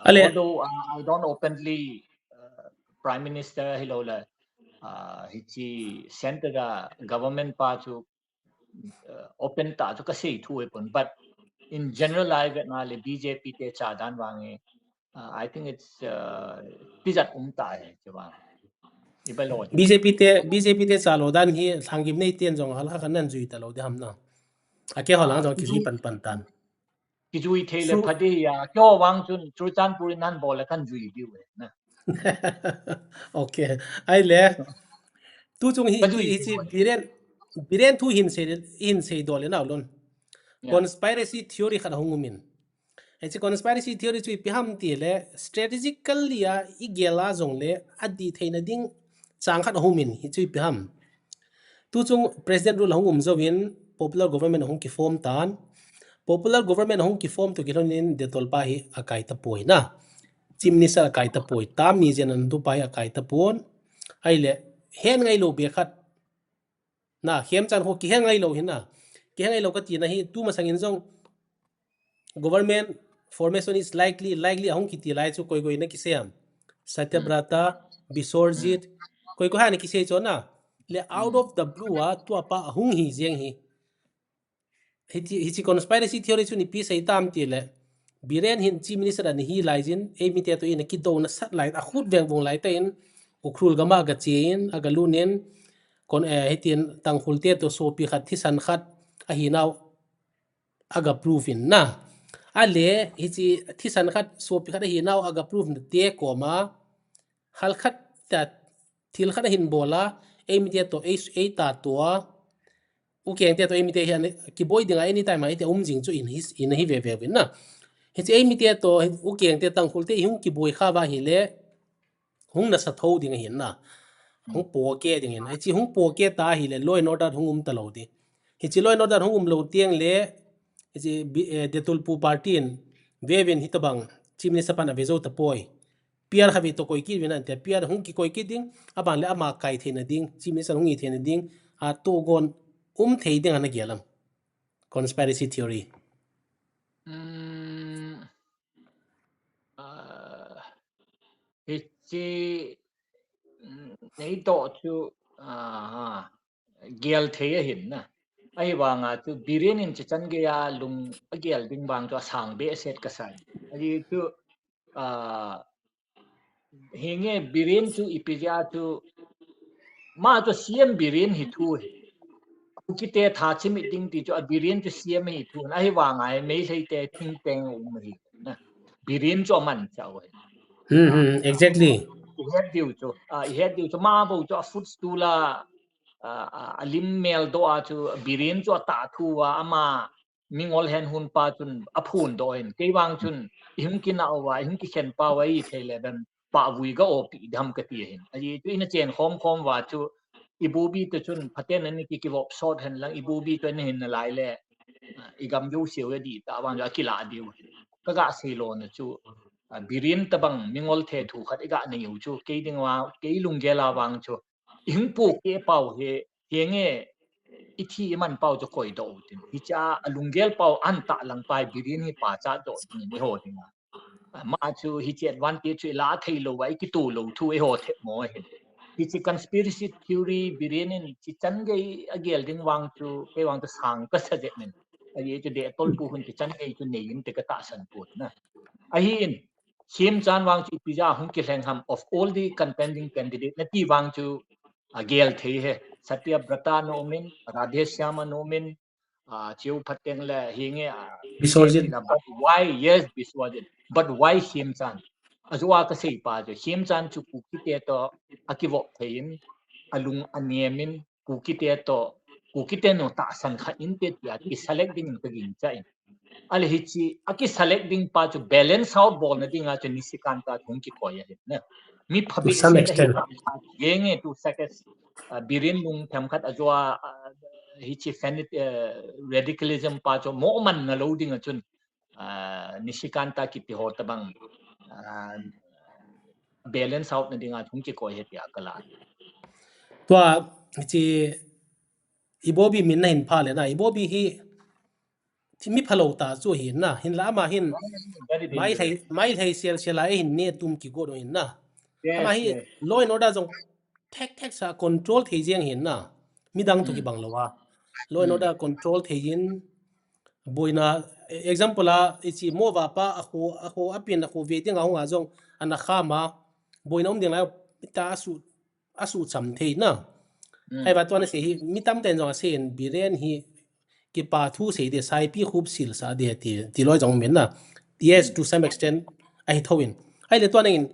ale although I don't openly prime minister hilola hichi center government pa chu open ta chu ka sei thu epon but in general I get na le BJP te cha dan wang I think it's pizat ta hai chawang ibalo BJP te chalo dan hi Lha'nggimnei ten jong hal kha nan zui ta lo de ham na ake holang jong kisi pan pan tan ki jui thele su phade ya kyo wang chun churchan purin nan bol kan jui biu na okay ai le tu chung ka hi jui chi biren thu hin se dole na lon yeah conspiracy theory khan hongumin ai chi conspiracy theory chu pi ham ti le strategically ya igela jong le adi theina ding chang khat homin hi chu pi ham tu chung president rule hongum zawin popular government hong ki form tan popular government hong ki form to gilonin de tolpa hi akai ta poi na chimni sa akai ta poi tam ni jenan du pai akai ta pon ai le hen ngai lo be khat na hem chan ho ki hen ngai lo hin na ki hen ngai lo ka ti na hi tu ma sangin jong government formation is likely hong ki ti lai chu koi na ki seam satyabrata bisorjit koi ha ni ki se chona le out of the blue tu apa hung hi jeng hi hichi conspiracy theory chu ni pi sei tam ti le biren hin chi minister an hi laijin e mi te to in ki do na sat lai a khut veng bong lai te in ukrul gama ga chin aga lunen kon hitin tang hulte to so pi khat thi san khat a hi naw aga proof in na ale hichi thi san khat so pi khat a hi naw aga proof te ko ma hal khat ta thil khat hin bola e mi te to e ta to ukeng te to emite hian kiboi dinga anytime ai te jing chu in hi ve win na he che emite to ukeng te tang khul te hung kiboi kha wa hi le hung na sa tho dinga hin na hung po ke ding hin ai chi hung po ke ta hi le law and order hung ta lo di hi chi law and order hung lo tiang le chi detul pu party in vevin hitabang chief minister pan avezo ta poi piar khavi to koi ki win an te piar hung ki koi ki ding aban le ama kai thena ding chief minister hung i thena ding a to gon thei ding ana gelam conspiracy theory Hiche nei to chu gel the hin na ai wanga chu birin in chan ge ya lung gel ding bang cho sang be set ka sai ai chu hinge birin chu ipija chu ma chu siem birin hi thu ki te tha chim ding ti chu birin chu siem hi thu na ai wanga mei sei te ting teng hi na birin cho man chao exactly I had diu chu ma bo chu footstool alim mel do a chu birin chu ta thu wa ama mingol hen hun pa chun aphun do en ke wang chun him ki na wa him ki khen pa wa I thele dan pa vui ga op dham ka ti hin ai tu ina chen khom wa chu ibubi te chun phaten ani ki wop short hen lang ibubi to ne hin lai le igam yu siu di ta wang ja ki la diu ka ga se lo na chu birin tabang mingol the thu khat iga ne yu chu ke ding wa ke lung ge la wang chu hing pu ke pau he henge ithi man pau cho koi do tin hi cha alungel pau an ta lang pai birin hi pa cha do ding ni ho ding ma chu hi che advantage la thei lo wai ki tu lo thu e ho the mo hin hi chi conspiracy theory birin in chi chan ge agel ding wang chu ke wang ta sang ka sa de men ai chu de tol pu hun chi chan ge chu nei in te ka ta san pu na ahin sim chan wang chu pija hung ki leng ham of all the contending candidate na ti wang chu agel thei he satya brata no min radhe shyama no min chiu phateng la hinge chen Bisorjit tina but why yes biswajit but why sim chan azwa ka sei pa jo sim chan chu ku ki te to akiwo thein alung aniemin ku ki te to ku ki te no ta san kha in te ya ki select ding ta ging cha al hichi aki selecting pa chu balance out ball na dinga chu nisikanta thung ki koya he na mi to phabi some se ta hi extent yenge tu seconds birin lung tham khat ajwa hichi fanit radicalism pa chu mo man na loading chun nisikanta ki ti hot bang balance out na dinga thung ki koya he ya kala tua chi ibobi min na hin pha le na ibobi hi thi mi phalo ta chu hin na hin la ma hin very dangerous mai thai sel ai hin ne tum ki go do hin na ama yes hi yes law and order jong tek sa control thei jiang hin na mi dang to ki bang lawa law and order control thei in boina example a ichi mo wa pa a ko apin a ko ve ting a nga jong ana khama boina ding la ta asu cham thei na hai ba to na se hi mi tam ten jong se en biren hi ki pa thu se de sai pi khub sil sa de ti loi jong men na yes to some extent ai thowin ai le to ning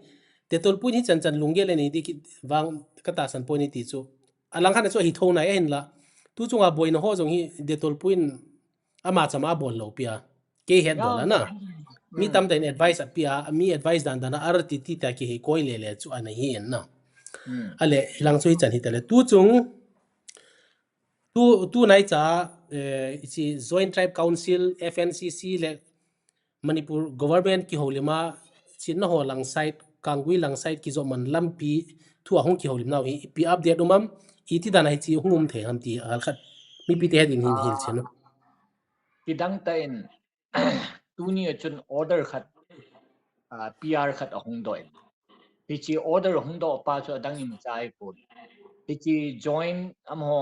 te tol pu ni chan chan lungge le ni di ki wang ka ta san po ni ti chu alang khan chu hi tho na en la tu chunga boina ho jong hi de tol puin ama chama bol lo pia ke het yeah bola na mi mm tam den advice apia mi advice dan dan ar ti ti ta ki hi koi le le chu ana hi en na mm ale hilang chu hi chan hi tele tu chung tu nai cha ichi joint tribe council fncc le manipur government ki holima chin na ho lang side kangui lang side ki zo man lampi thu ahong ki holim naw hi pi update umam iti dana hi chi hungum the ham ti al khat mi pi te hedin hin hil cheno tidang ta in tu ni chun order khat PR khat ahung doi ti chi order hung do pa cho dang im chai ko ti chi join am ho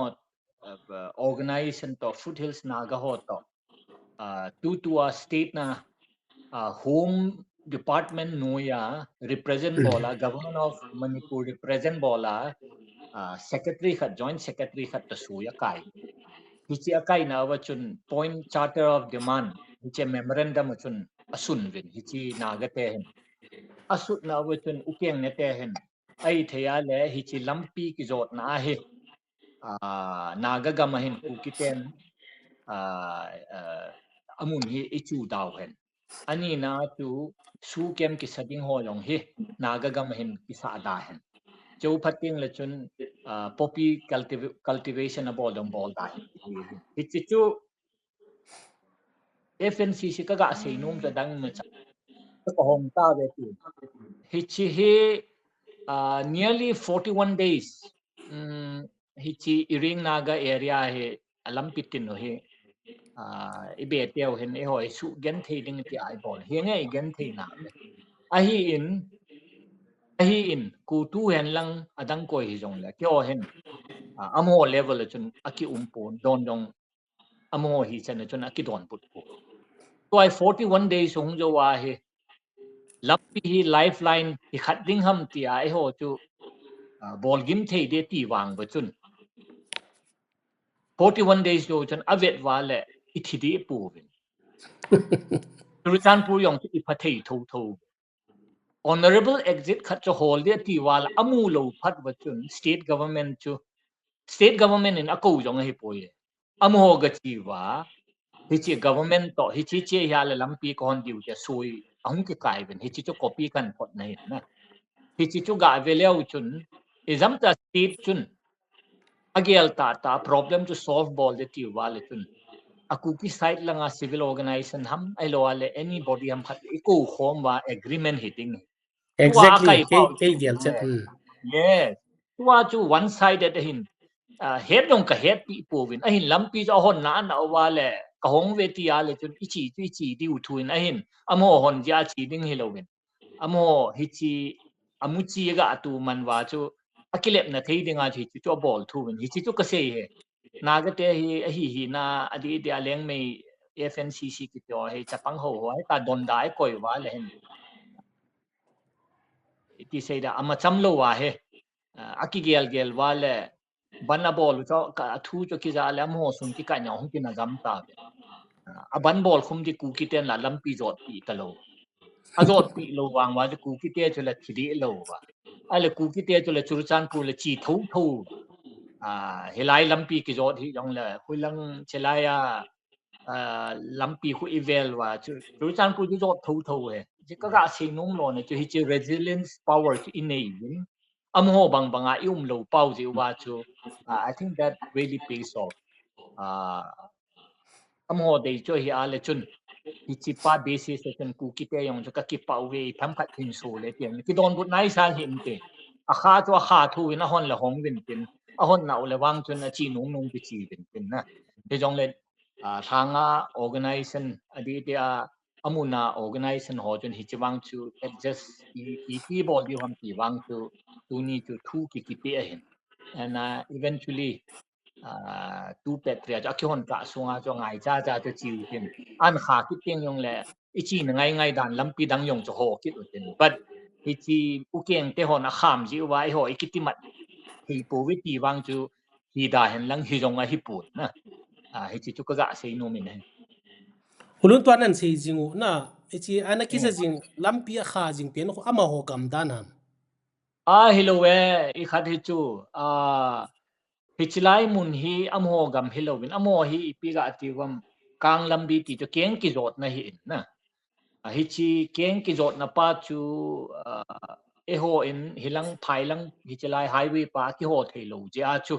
organization to foothills naga ho to tu a state na home department no ya represent bola governor of manipur represent bola secretary khat joint secretary khat to su ya kai hichi akai na wa chun point charter of demand hichi memorandum chun asun vin hichi nagate hen asut na wa chun ukeng ne te hen ai theya le hichi lampi ki jot na he naga gamahin ku kiten amun hi ichu daw hen ani na tu su kem ki sading ho long hi naga gamahin ki sa da hen châu phating le chun poppy cultivation abo dom bol da hi chi chu FNCC ka ga sei num ta dang ma cha ko hong ta ve tu hi chi hi nearly 41 days hi chi iring naga area he alam pitin no he ibe teo hen e hoi su gen thei ding ti ai bol he nge gen thei na a hi in ku tu hen lang adang koi hi jong la kyo hen amo level chun aki pon don dong amo hi chen chun aki don put po to ai 41 days hong jo wa he lampi hi lifeline hi khat ding ham ti ai ho chu bol gim thei de ti wang ba chun 41 days jo chun avet wa le ithidi pu vin ru chan pu yong ti pha thei tho tho honorable exit khat cho hol de ti wal amu lo phat ba chun state government in ako jong hi poi amu ho ga chi wa hi chi government to hi chi che ya le lampi ko hon diu te sui ang ki kai ben hi chi cho copy kan pot na hin na hi chi chu ga ve leo chun exam ta state chun agel ta problem to solve ball de ti wa le chun aku ki site langa civil organization ham ai lo ale anybody ham khat ko khom wa agreement hitting tua exactly kai pau ke gel che yes tua chu one sided hin head dong ka head pi povin ahin lampi cho hon na wa le ka hong ve ti ya le chun ichi di u thuin ahin amo hon ja chi ding hilovin amo hichi amuchi ga atu man wa chu akilep na thei dinga chi chu cho bol thuin hichi chu ka sei he na ga te hi na adi dia leng mei FNCC ki to he chapang ho ho ta don dai koi wa le hen ti sei da ama cham lo wa he aki gel wa le ban a bol cho ka thu cho ki za le mo sum ki ka nyong ki na gam ta be a ban bol khum di ku ki ten la lam pi jot pi ta lo a jot pi lo wang wa ku ki te cho la thi di lo wa a le ku ki te cho la chur chan pu le chi tho tho helai lam pi ki jot hi jong le hui lang chelaya lam pi khu evel wa chur chan pu di jot tho tho he ji ka ga sei nong lo ne chu hi chi resilience power chu inei win am ho bang banga lo pau ji wa chu I think that really pays off am ho dei cho hi ale chun hi chi pa basis se chun ku ki te yong chu ka ki pa we pham khat thin so le tiang ki don but nai sa hin te a kha thu win a hon la hong win tin a hon nau le wang chun a chi nong nong ti chi win tin na te jong le thanga organization adi te amuna organization ho chun hi chi wang chu adjust ti bol di ham ti wang chu tu ni chu thu ki pe hin and eventually tu petria cho ki hon ka sunga cho ngai cha cho chiu tin an kha ki tieng yong le ichi na ngai dan lampi dang yong cho ho ki tin but ichi u keng te hon a kham ji wa ho ikitimat hi po wi ti wang chu hi da hen lang hi jong a hi pu na hi chi chu ka ga sei no min he hulun tuan an sei jingu na ichi ana kisa jing lampi a kha jing pen ko ama ho kam dan ham hello we I khat hi chu hichilai mun hi amho gam hilowin amo hi ipiga atiwam kang lambi ti to keng ki zot na hi na hichi keng ki zot na pa chu eho in hilang phailang hichilai highway pa ki ho thelo ja chu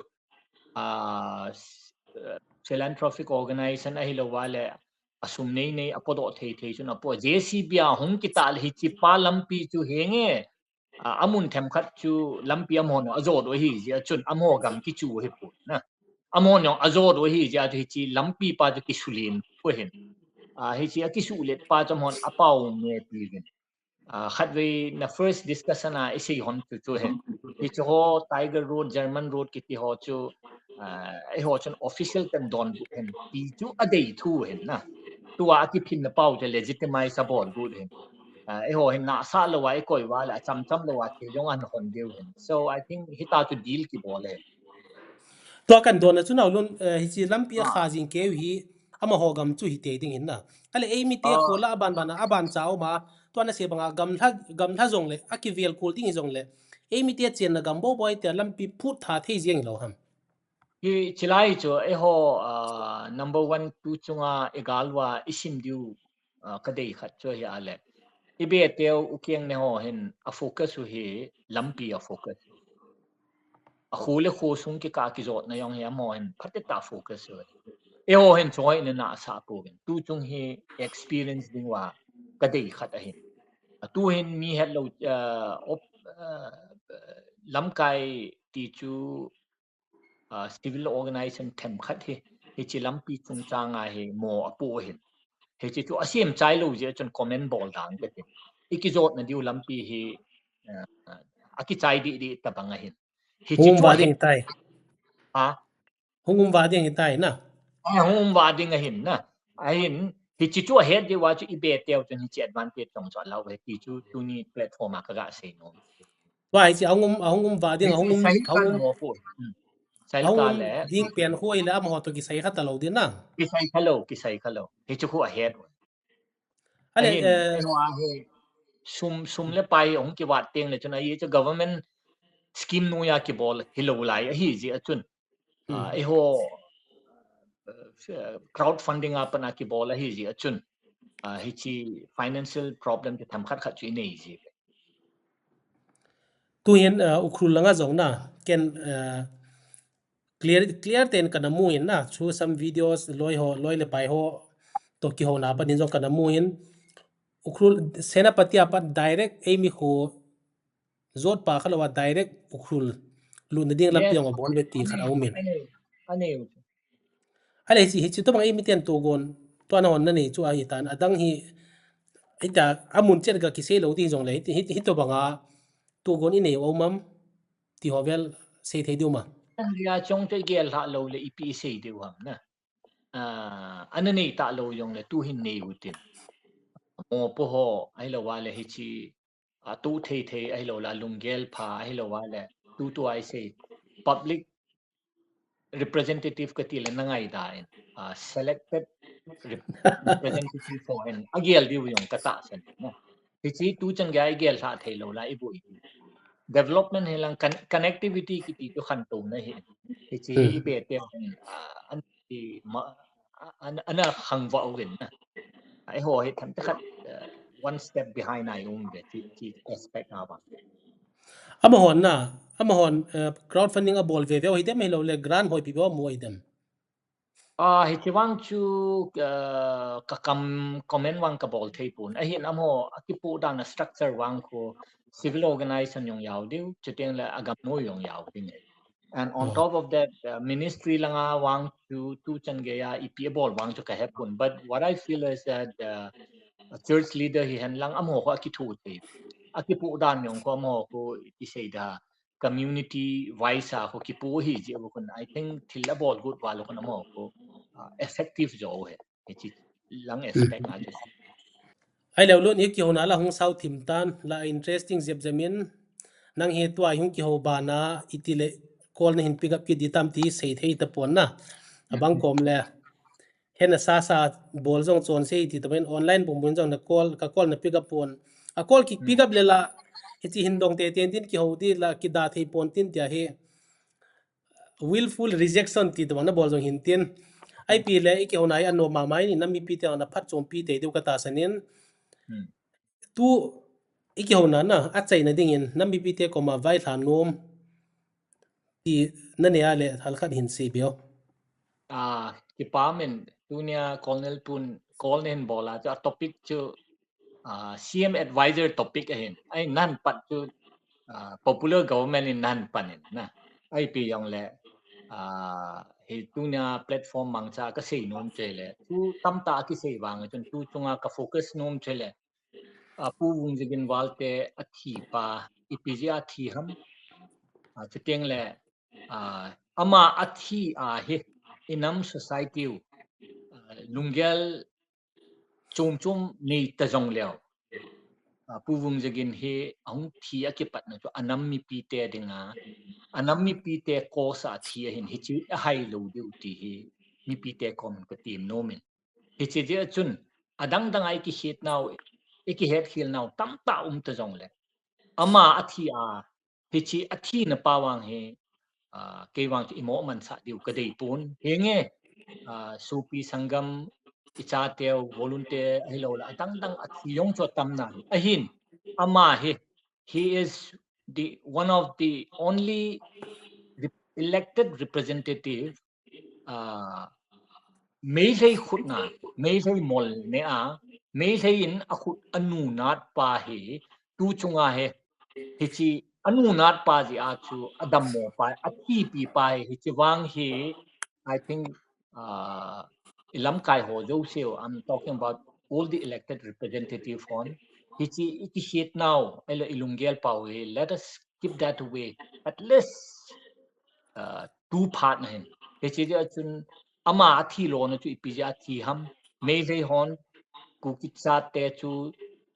philanthropic organization a hilo wale asum nei nei apodo thei thei chu na po JCB a hong ki tal hi chi pa lampi chu henge amun them khat chu lampi amon azo do hi ja chun amo gam ki chu hi pu na amon yong azo do hi ja hi chi lampi pa chu ki sulin po hin hi chi ki su let pa chamon apau me pi gen khat ve na first discussion a isi hon chu chu he hi chu ho Tiger Road German Road ki ti ho chu ai ho chun official kan don bu hen ti chu a dei thu hen na tua ki phin na pau je legitimize sabon bu hen ai ho hen na sa lo wa ai koi wa la cham cham lo wa ti jong an hon deu hen so I think hita to deal ki bole to kan don na chu na lun ichi lampi a kha jing ke hi ama ho gam chu hi te ding hin na ale ei mi te khola aban bana aban chao ma to na se banga gam tha jong le akivel kul ting jong le ei mi te chen na gam bo boy te lampi phut tha thei jeng lo ham hi chilai cho eho number 1 2 chunga egalwa isim diu kadei khat cho hi ale ibe teo ukieng ne ho hen a focus hi lampi a focus a khule kho sung ki ka ki zot na yong he mo hen phate ta focus ho eho hen choi ne na sa ko gen tu chung hi experience dingwa kadei khat a hin tu hen mi hello op lam kai ti chu civil organization them khat hi chi lampi chung changa he mo apo hin he chi chu asiam chai lo je chon comment bol dang ke tin ikizot na diu lampi hi aki chai di tabanga hin hi chi hungum chu he vading tai a hungum vading tai na hum wa ding a hin na a hin hi chi chu he di wa chu ibe tel chon hi chi advantage tong cho law he ti chu tu ni platform ka ga se no wa ai chi hungum vading hi chi sai ka hungum no po sai ka hungum le ding pen khoi la am ho to ki sai kha talo din na ki sai khalo hi chu a he ale ahin enwa he sum le pai ong ki wat teng le chuna ye cha government scheme nu ya ki bol hilo lai hi ji achun e ho crowdfunding apana ki bol hi ji achun hi chi financial problem ki tham khat khat chi nei ji tu hian ukhul langa zong na ken clear ten kana mu in na through some videos loi le pai ho to ki ho na pa din zong kana mu in ukhul senapati apa direct emi ho zot pa khalawa direct ukhul lu na ding lampi yes ong bol beti ane khar aumin ane ane ale hi chi to bang emi ten to gon to na hon na ni chu a hi tan adang hi ita amun chen ga ki se lo ti zong le hi to banga tu gon in ei omam ti hovel se thei diu ma ya chong te gel ha lo le ipi se de wam na anani ta lo yong le tu hin nei utin mo po ho ai lo wa le hi chi tu thei thei ai lo la lungel pha ai lo wa le tu ai se public representative ka ti le nangai da in selected representative for en agel di yung kata sen na hi chi tu chang ga agel sa thei lo la ibu development helang connectivity ki ti to khan to na hi hi chi hi be te an ti ma ana hang wa wen na ai ho hi tham ta khat one step behind ai de ti aspect ba amahon na amahon crowdfunding a bol ve ve hi dem lo le grant hoi pi bo mo idem hi chi wang chu ka kam comment wang ka bol thei pun a hin amo ki pu dan structure wang ko civil organization yong yaw diu chuteng la agam no yong yaw ding and on top of that ministry langa wang tu chan ge ya ipi bol wang chu ka hepun but what I feel is that a church leader hi han lang amo ko ki thu thei aki pu dan yong ko amo ko i sei da community wise a ko ki pu hi ji ko I think thila bol good wa lo ko amo ko effective jo he chi lang expect na just ai lo lon ki hona la hung sau thim tan la interesting zep zemin nang he to ai hung ki ho ba na itile kol na hin pick up ki ditam ti sei thei ta pon na abang kom le hena sa bol zong chon sei ti tamen online bum bun zong na call na pick up pon a call ki pick up le la he chi hin dong te ten tin ki ho ti la ki da thei pon tin tia he willful rejection ti to na bol zong hin tin ai pi le ki hona ai no ma mai ni na mi pi te na phat chom pi te du ka ta sanin tu iki hona na a chai na ding in na mi pi te ko ma vai thla nom ti na ne ale hal khat hin si bio ki pa men dunia colonel pun colonel bola cha topic chu CM advisor topic ahin ai nan pat chu popular government in nan panin na ai pi yong le he tunia platform mangcha ka sei nom chele tu tam ta ki sei wang chun tu chunga ka focus nom chele pu wung jigin walte athi pa ipiji athi ham chuteng le ama athi he inam society lunggel chum chum nei ta jong leo pu wung jigin he ong thi akipat na chu anam mi pi te dinga anam mi pi te ko sa thi hin hi chi hai lo de ti hi mi pi te kom ko tim no min hi chi je chun adang dang ai ki hit now ki het hil now tam ta ta jong le ama athi hi chi athi na pawang he cái vang imo man sa diu cái đây pun henge supi sangam ichateo volunteer hello la tang tang at yong cho tam na ahin ama he is the one of the only elected representative mấy thầy khut na mấy thầy mol ne mấy thầy in akhut anu nat pa he tu chunga he hichi anu nat pa ji chu adam mo pa athi pi pa he chi wang he I think ilam kai ho jo seo I'm talking about all the elected representative on hichi iki hit now ela ilungel pa we let us keep that way at least two part na hin hichi ja chun ama thi lo na chu ipija thi ham me ve hon ku ki cha te chu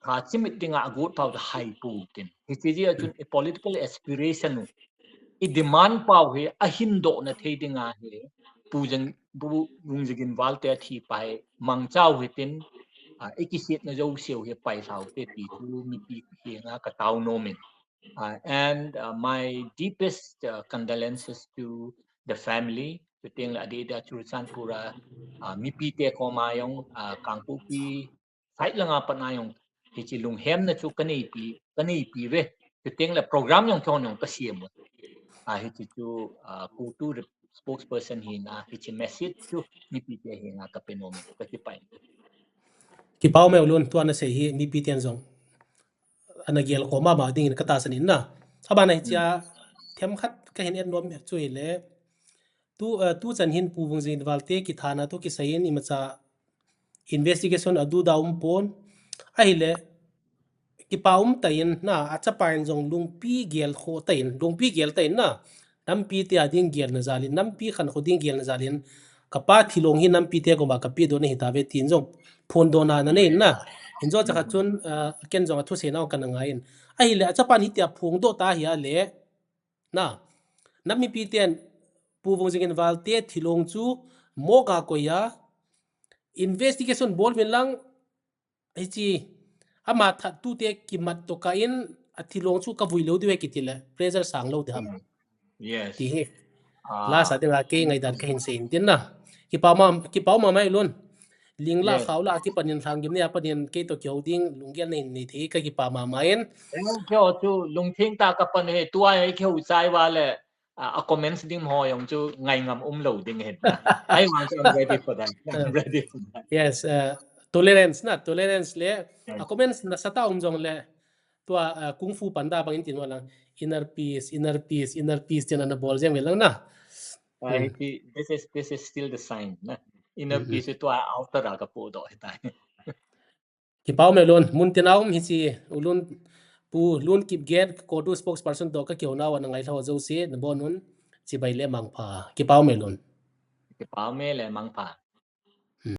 ha chimit tinga agut pau da hai pu tin hichi ja chun a political aspiration I demand pau he a hindo na thei dinga he pujan bu lungjigin walte thi pai mang chau hitin ikisit na jo seo he pai sau te pi chu mi pi he nga ka tau no min and my deepest condolences to the family to ting la di da churusan pura mi pi te ko mayong kangpu pi sai la nga panayong hi chi lung hem na chu kanei pi ve to ting la program yong thon yong ka siam hi chi chu ku tu spokesperson hi na hi chi message chu mi pi te hi nga ka penomin ka ti pai ki pau me ulun tuan na sei hi mi pi tian zong anagel ko ma ding in kata sanin na aba na cha them khat ka hin en nom chui le tu chan hin pu bung jin walte ki thana to ki sayin I macha investigation adu daum pon a hi le ki paum tayin na acha pain jong lungpi gel kho tayin lungpi gel tayin na nampi te ading gel na zalin nampi khan kho ding gel na zalin kapa thilong hi nampi te ko ba kapi do ne hitabe tin jong phon do na na ne na injo cha chun ken jong thu se na kan ngain a hi le acha pan hi tia phung do ta hi a le na nami pi ten pu bung jing wal te thilong chu mo ga ko ya investigation bol min lang ai chi ama tha tu te ki mat to ka in athilong chu ka vui lo diwe kitile pressure sang lo de ham yes ti he la sa de la ke ngai dan ka hin sein tin na ki pa ma mai lon ling la yes khaw la ki panin Lha'nggimnei panin ke to kyau ding lunggel nei ni thi ka ki pa ma main theo chu lung thing ta ka pan he tua he kheu sai wa le a comments dim ho yong chu ngai ngam lo ding het na I want I'm ready for that I'm ready for that yes tolerance na tolerance le a comments na sa taong jong le tua kung fu panda bang in tin wala inner peace inner peace inner peace tin na bol jeng lang na this is still the sign na inner peace tua outer ka po do ta ki pau me lon mun tinaum hi chi ulun pu lun Kipgen ko tu spokesperson to ka kyo na wa ngai thaw zo se na bonun chi bai le mang pha ki pau me lon ki pa me le mang pa